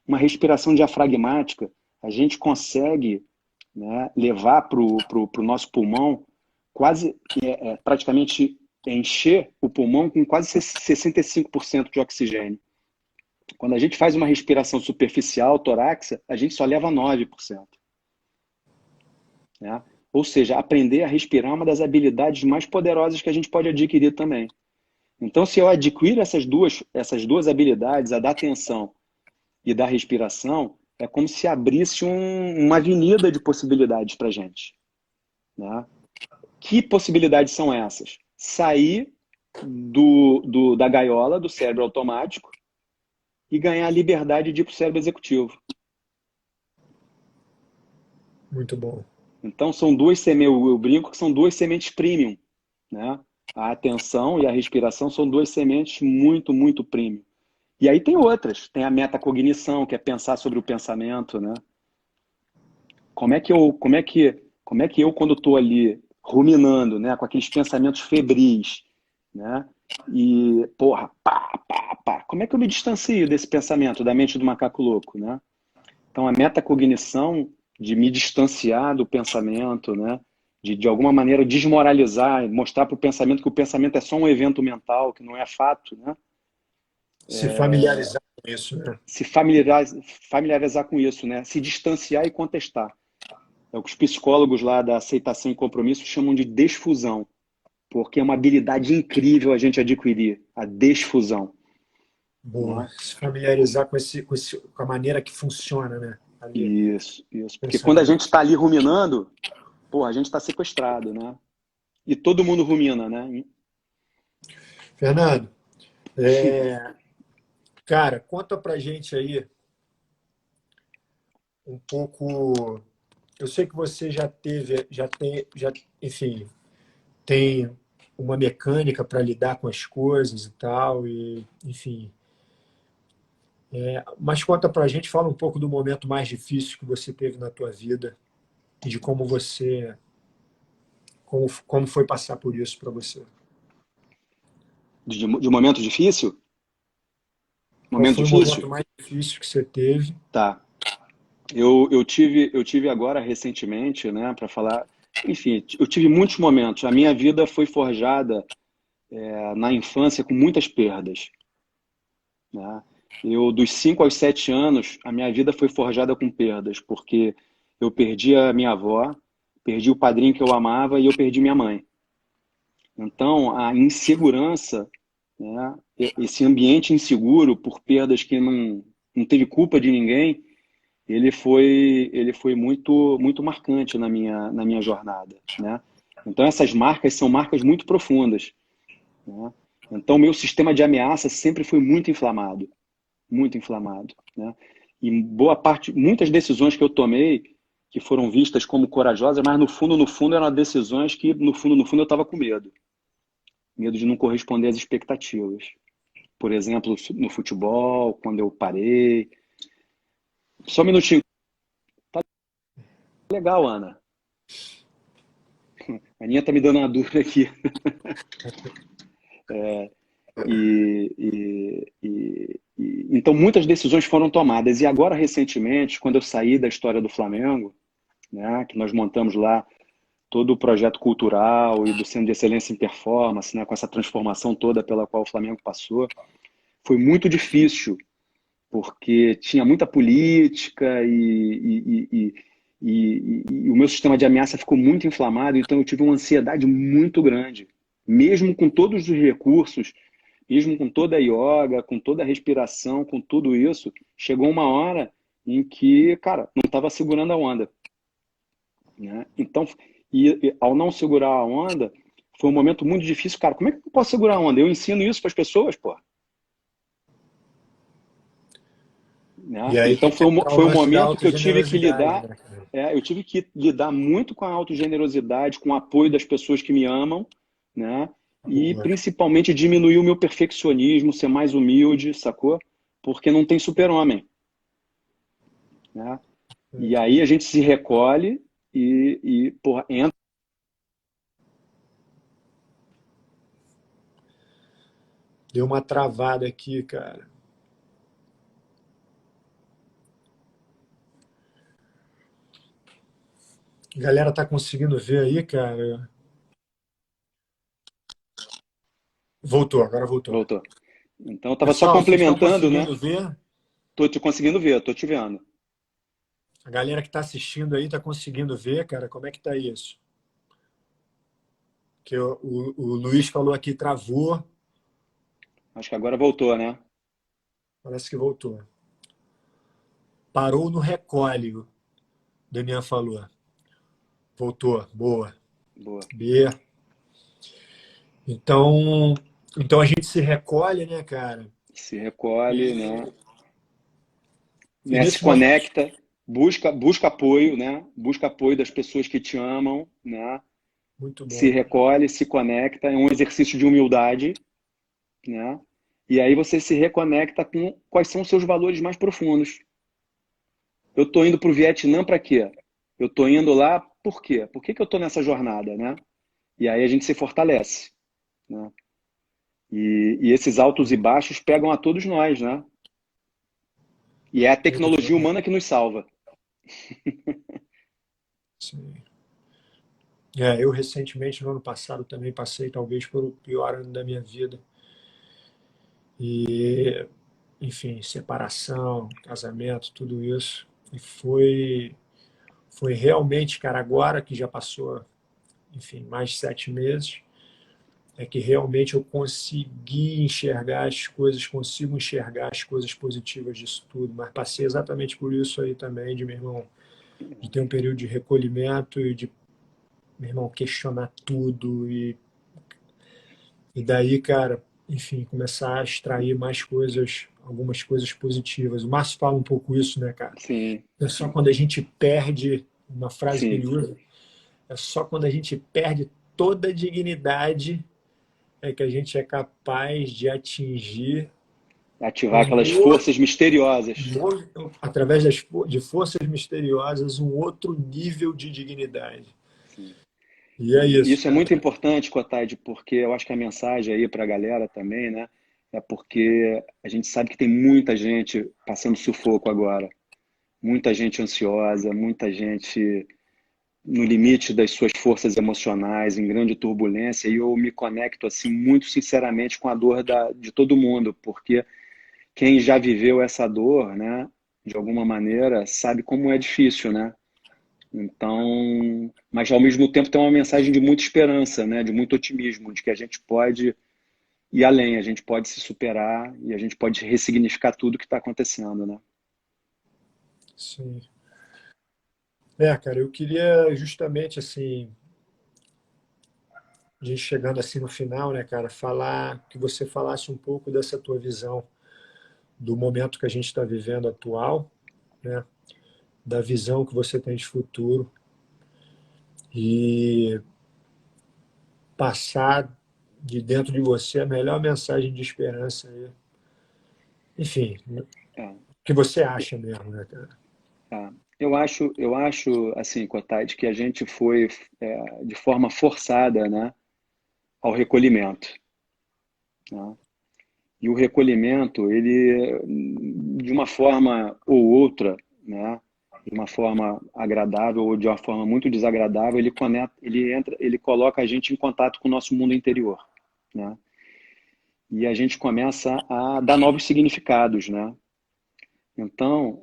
Uma respiração diafragmática, a gente consegue, né, levar para o nosso pulmão quase, praticamente encher o pulmão com quase 65% de oxigênio. Quando a gente faz uma respiração superficial, torácica, a gente só leva 9%. Né? Ou seja, aprender a respirar é uma das habilidades mais poderosas que a gente pode adquirir também. Então, se eu adquirir essas duas habilidades, a da atenção e da respiração, é como se abrisse uma avenida de possibilidades para a gente. Né? Que possibilidades são essas? Sair da gaiola, do cérebro automático, e ganhar a liberdade de ir para o cérebro executivo. Muito bom. Então, são duas sementes, eu brinco que são duas sementes premium. Né? A atenção e a respiração são duas sementes muito, muito premium. E aí tem outras. Tem a metacognição, que é pensar sobre o pensamento. Né? Como é que eu quando estou ali ruminando, né, com aqueles pensamentos febris, né? E, porra, como é que eu me distancio desse pensamento, da mente do macaco louco, né? Então, a metacognição de me distanciar do pensamento, né? De alguma maneira desmoralizar, mostrar para o pensamento que o pensamento é só um evento mental, que não é fato, né? Se familiarizar com isso, né? Se familiarizar com isso, né? Se distanciar e contestar. É o que os psicólogos lá da aceitação e compromisso chamam de desfusão, porque é uma habilidade incrível a gente adquirir, a desfusão. Boa. Né? Se familiarizar com a maneira que funciona, né? Ali. Isso. Porque quando a gente está ali ruminando, porra, a gente está sequestrado, né? E todo mundo rumina, né? Fernando, cara, conta pra gente aí um pouco. Eu sei que você enfim, tem uma mecânica para lidar com as coisas e tal, e enfim. Mas conta pra gente, fala um pouco do momento mais difícil que você teve na tua vida e de como foi passar por isso para você. De momento difícil? Qual Momento foi o difícil? momento mais difícil que você teve? Tá. Eu tive agora recentemente, né, para falar. Enfim, eu tive muitos momentos. A minha vida foi forjada na infância com muitas perdas. Né? Dos 5 aos 7 anos, a minha vida foi forjada com perdas, porque eu perdi a minha avó, perdi o padrinho que eu amava e eu perdi minha mãe. Então, a insegurança, né, esse ambiente inseguro por perdas que não teve culpa de ninguém, ele foi muito, muito marcante na minha jornada. Né? Então, essas marcas são marcas muito profundas. Né? Então, meu sistema de ameaça sempre foi muito inflamado. Muito inflamado. Né? E muitas decisões que eu tomei, que foram vistas como corajosas, mas no fundo eram decisões que, no fundo eu estava com medo. Medo de não corresponder às expectativas. Por exemplo, no futebol, quando eu parei. Só um minutinho. Tá legal, Ana. A Aninha tá me dando uma dúvida aqui. Então, muitas decisões foram tomadas. E agora, recentemente, quando eu saí da história do Flamengo, né, que nós montamos lá todo o projeto cultural e do Centro de Excelência em Performance, né, com essa transformação toda pela qual o Flamengo passou, foi muito difícil, porque tinha muita política e o meu sistema de ameaça ficou muito inflamado, então eu tive uma ansiedade muito grande. Mesmo com todos os recursos, mesmo com toda a yoga, com toda a respiração, com tudo isso, chegou uma hora em que, cara, não estava segurando a onda. Né? Então, ao não segurar a onda, foi um momento muito difícil. Cara, como é que eu posso segurar a onda? Eu ensino isso para as pessoas, pô. né? E aí Então tem que entrar o foi um lance da momento que autogenerosidade, né, cara? eu tive que lidar muito com a autogenerosidade, com o apoio das pessoas que me amam, né? E Boa. principalmente diminuir o meu perfeccionismo, ser mais humilde, sacou? Porque não tem super-homem, né? E aí a gente se recolhe porra, entra. Deu uma travada aqui, cara. A galera tá conseguindo ver aí, cara? Voltou, agora voltou. Voltou. Então eu estava só Pessoal, vocês estão complementando, né? conseguindo ver? Tô te conseguindo ver, tô te vendo. A galera que está assistindo aí está conseguindo ver, cara, como é que tá isso? Que o Luiz falou aqui, travou, Acho que agora voltou, né? parece que voltou. Parou no recolhe, o Damian falou. Voltou, boa. Boa. B. Então a gente se recolhe, né, cara? Se recolhe, né? E Né? Se nesse momento, conecta, busca apoio, né? Busca apoio das pessoas que te amam, né? muito Se bom. recolhe, se conecta, é um exercício de humildade, né? E aí você se reconecta com quais são os seus valores mais profundos. Eu tô indo para o Vietnã para quê? Eu tô indo lá por quê? Por que que eu tô nessa jornada, né? E aí a gente se fortalece, né? E esses altos e baixos pegam a todos nós, né? E é a tecnologia humana que nos salva. Sim. Eu recentemente, no ano passado, também passei talvez pelo pior ano da minha vida. E, enfim, separação, casamento, tudo isso. E foi realmente, cara, agora que já passou, enfim, mais de 7 meses, é que realmente eu consegui enxergar as coisas, consigo enxergar as coisas positivas disso tudo. Mas passei exatamente por isso aí também, de meu irmão, de ter um período de recolhimento e de, meu irmão, questionar tudo e daí, cara, enfim, começar a extrair mais coisas, algumas coisas positivas. O Márcio fala um pouco isso, né, cara? Sim, É só quando a gente perde, uma frase que sim. ele usa, é só quando a gente perde toda a dignidade é que a gente é capaz de atingir Ativar aquelas um outro, forças misteriosas. através de forças misteriosas, um outro nível de dignidade. Sim. E é E isso, isso é muito cara. importante, Cotaide, porque eu acho que a mensagem aí para a galera também, né? É porque a gente sabe que tem muita gente passando sufoco agora. Muita gente ansiosa, muita gente no limite das suas forças emocionais, em grande turbulência, e eu me conecto assim muito sinceramente com a dor de todo mundo, porque quem já viveu essa dor, né, de alguma maneira, sabe como é difícil, né? Então, mas ao mesmo tempo tem uma mensagem de muita esperança, né, de muito otimismo, de que a gente pode ir além, a gente pode se superar e a gente pode ressignificar tudo que está acontecendo, né? Sim. Cara, eu queria justamente assim, a gente chegando assim no final, né, cara, falar que você falasse um pouco dessa tua visão do momento que a gente está vivendo atual, né, da visão que você tem de futuro e passar de dentro de você a melhor mensagem de esperança aí. Enfim, o É. que você acha mesmo, né, cara? Tá. Eu acho assim, Cotade, que a gente foi de forma forçada, né, ao recolhimento, né? E o recolhimento, ele, de uma forma ou outra, né, de uma forma agradável ou de uma forma muito desagradável, ele coloca a gente em contato com o nosso mundo interior, né? E a gente começa a dar novos significados, né? Então,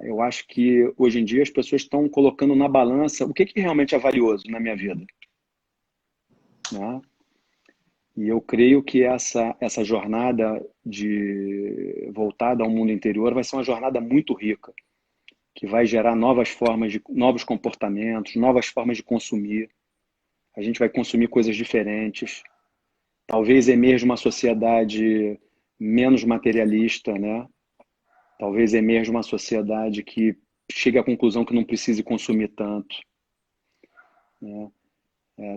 eu acho que hoje em dia as pessoas estão colocando na balança o que realmente é valioso na minha vida, né? E eu creio que essa jornada de voltada ao mundo interior vai ser uma jornada muito rica, que vai gerar novas formas de novos comportamentos, novas formas de consumir. A gente vai consumir coisas diferentes. Talvez emerja uma sociedade menos materialista, né? Talvez emerja uma sociedade que chegue à conclusão que não precise consumir tanto, né?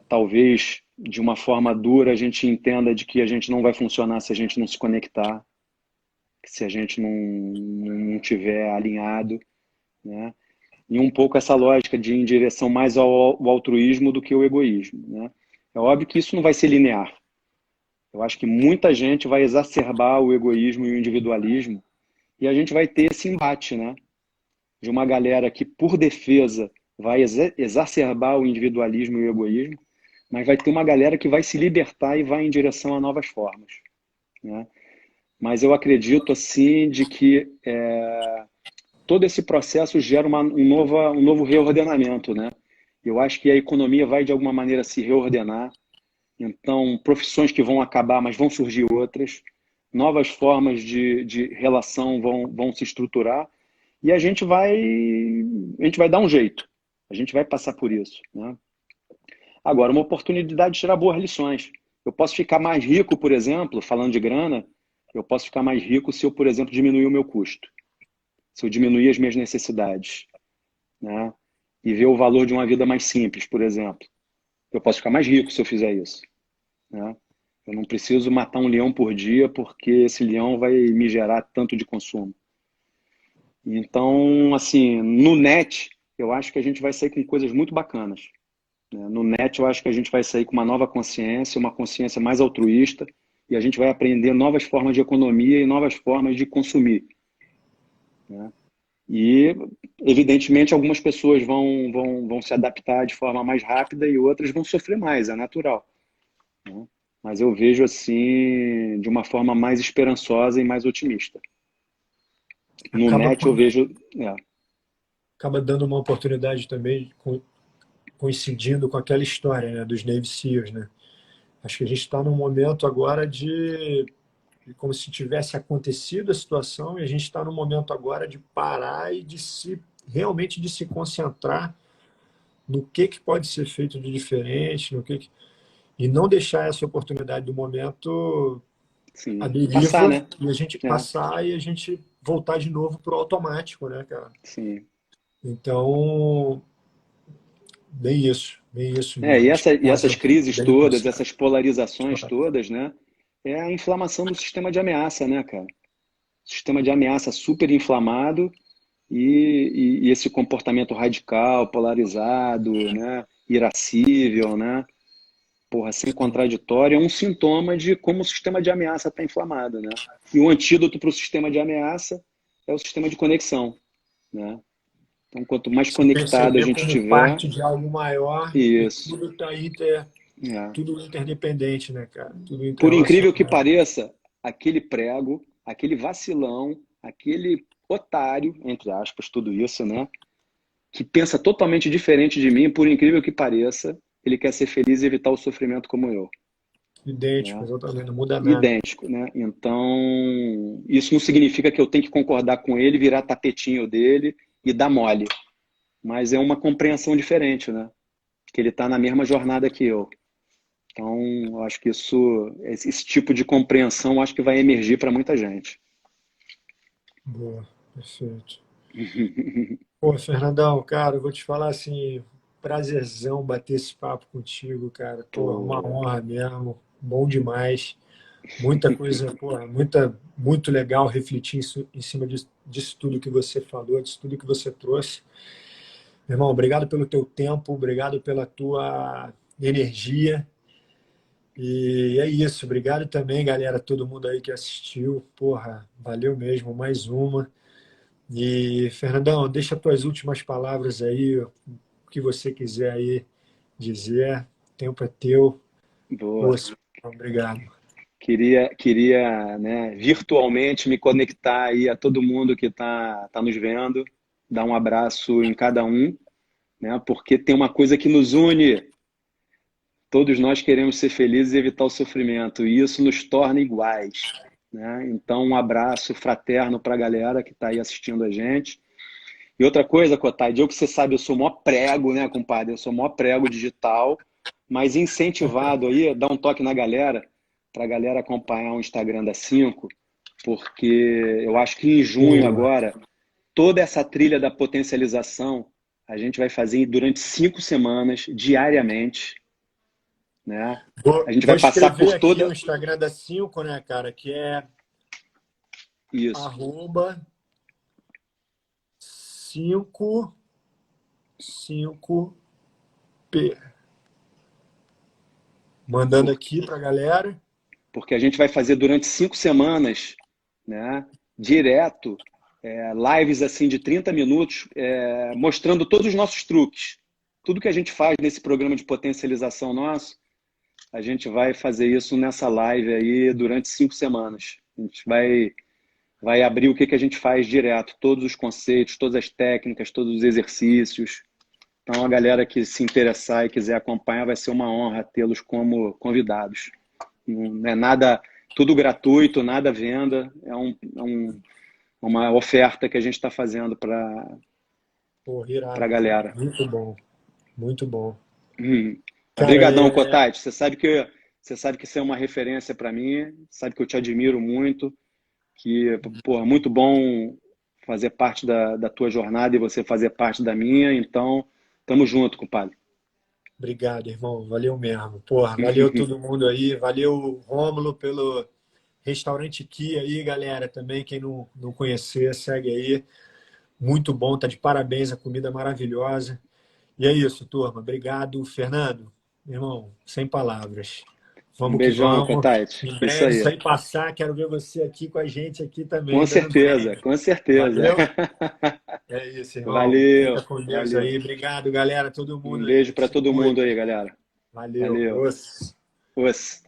Talvez, de uma forma dura, a gente entenda de que a gente não vai funcionar se a gente não se conectar, se a gente não tiver alinhado, né? E um pouco essa lógica de ir em direção mais ao altruísmo do que ao egoísmo, né? É óbvio que isso não vai ser linear. Eu acho que muita gente vai exacerbar o egoísmo e o individualismo e a gente vai ter esse embate, né? De uma galera que, por defesa, vai exacerbar o individualismo e o egoísmo, mas vai ter uma galera que vai se libertar e vai em direção a novas formas, né? Mas eu acredito, assim, de que todo esse processo gera um novo reordenamento, né? Eu acho que a economia vai, de alguma maneira, se reordenar. Então, profissões que vão acabar, mas vão surgir outras. Novas formas de relação vão se estruturar. E a gente vai dar um jeito. A gente vai passar por isso, né? Agora, uma oportunidade de tirar boas lições. Eu posso ficar mais rico, por exemplo, falando de grana, eu posso ficar mais rico se eu, por exemplo, diminuir o meu custo, se eu diminuir as minhas necessidades, né? E ver o valor de uma vida mais simples, por exemplo. Eu posso ficar mais rico se eu fizer isso, né? Eu não preciso matar um leão por dia porque esse leão vai me gerar tanto de consumo. Então, assim, no net, eu acho que a gente vai sair com coisas muito bacanas, né? No net, eu acho que a gente vai sair com uma nova consciência, uma consciência mais altruísta, e a gente vai aprender novas formas de economia e novas formas de consumir, né? E, evidentemente, algumas pessoas vão se adaptar de forma mais rápida e outras vão sofrer mais, é natural, né? Mas eu vejo assim de uma forma mais esperançosa e mais otimista. No Acaba, net eu vejo. acaba dando uma oportunidade também, coincidindo com aquela história, né, dos Navy SEALs, né? Acho que a gente está num momento agora como se tivesse acontecido a situação e a gente está no momento agora de parar e realmente de se concentrar no que pode ser feito de diferente, e não deixar essa oportunidade do momento à Sim. Passar, deriva né? e a gente É, passar e a gente voltar de novo para o automático, né, cara? sim. Então, bem isso mesmo. E, Acho que e essas crises bem todas, pensado. essas polarizações todas, né? É a inflamação do sistema de ameaça, né, cara? Sistema de ameaça super inflamado e esse comportamento radical, polarizado, né? Irascível, né? Porra, sem contraditório, é um sintoma de como o sistema de ameaça está inflamado, né? E o antídoto para o sistema de ameaça é o sistema de conexão, né? Então, quanto mais Se conectado a perceber gente como tiver, parte de algo maior e isso. É. tudo interdependente, né, cara? Tudo Por incrível que interrelacionado. pareça, aquele prego, aquele vacilão, aquele otário, entre aspas, tudo isso, né? Que pensa totalmente diferente de mim, por incrível que pareça, ele quer ser feliz e evitar o sofrimento como eu, Idêntico, né? exatamente, não muda nada. Idêntico, né? Então, isso não significa que eu tenho que concordar com ele, virar tapetinho dele e dar mole, mas é uma compreensão diferente, né? Que ele está na mesma jornada que eu. Então, eu acho que esse tipo de compreensão, eu acho que vai emergir para muita gente. Boa, perfeito. Pô, Fernandão, cara, eu vou te falar assim, prazerzão bater esse papo contigo, cara. Pô, uma Pô, honra mesmo, bom demais. Muita coisa, pô, muito legal refletir em cima disso tudo que você falou, disso tudo que você trouxe. Meu irmão, obrigado pelo teu tempo, obrigado pela tua energia. E é isso, obrigado também, galera, todo mundo aí que assistiu. Porra, valeu mesmo, mais uma. E, Fernandão, deixa as tuas últimas palavras aí, o que você quiser aí dizer. O tempo é teu. boa. Ouça. Obrigado. Queria, né, virtualmente me conectar aí a todo mundo que tá nos vendo, dar um abraço em cada um, né? Porque tem uma coisa que nos une. Todos nós queremos ser felizes e evitar o sofrimento, e isso nos torna iguais, né? Então, um abraço fraterno para a galera que está aí assistindo a gente. E outra coisa, Cotai, eu que você sabe, eu sou mó prego, né, compadre? Eu sou mó prego digital, mas incentivado aí, dá um toque na galera, para a galera acompanhar o Instagram da Cinco, porque eu acho que em junho agora, toda essa trilha da potencialização, a gente vai fazer durante 5 semanas, diariamente, né? A gente Vou vai passar escrever por aqui o toda... Instagram da 5, né, cara? Que é Isso. arroba 5, 5P. Mandando aqui pra galera. Porque a gente vai fazer durante 5 semanas, né, direto, lives assim de 30 minutos, mostrando todos os nossos truques. Tudo que a gente faz nesse programa de potencialização nosso, a gente vai fazer isso nessa live aí durante 5 semanas. A gente vai abrir o que a gente faz direto, todos os conceitos, todas as técnicas, todos os exercícios. Então, a galera que se interessar e quiser acompanhar, vai ser uma honra tê-los como convidados. Não é nada, tudo gratuito, nada venda, uma oferta que a gente está fazendo para a galera. Muito bom, muito bom. Cara, Obrigadão, Cotati. Você sabe que isso é uma referência para mim, sabe que eu te admiro muito, que, pô, muito bom fazer parte da tua jornada e você fazer parte da minha, então, tamo junto, compadre. Obrigado, irmão. Valeu mesmo. Porra, valeu todo mundo aí. Valeu, Rômulo, pelo Restaurante Ki aí, galera. Também, quem não conhecer, segue aí. Muito bom, tá de parabéns, a comida maravilhosa. E é isso, turma. Obrigado, Fernando. Irmão, sem palavras. Um Vamos que beijão, vamos. Cotati. Em Isso breve, aí. isso aí passar, quero ver você aqui com a gente aqui também, Com dando certeza, treino. com certeza. Valeu? É isso, irmão. Fica Valeu, com Deus valeu. aí. Obrigado, galera, todo Um mundo beijo aí. para Se todo mundo cuida. aí, galera. Valeu. Valeu. Os. Os.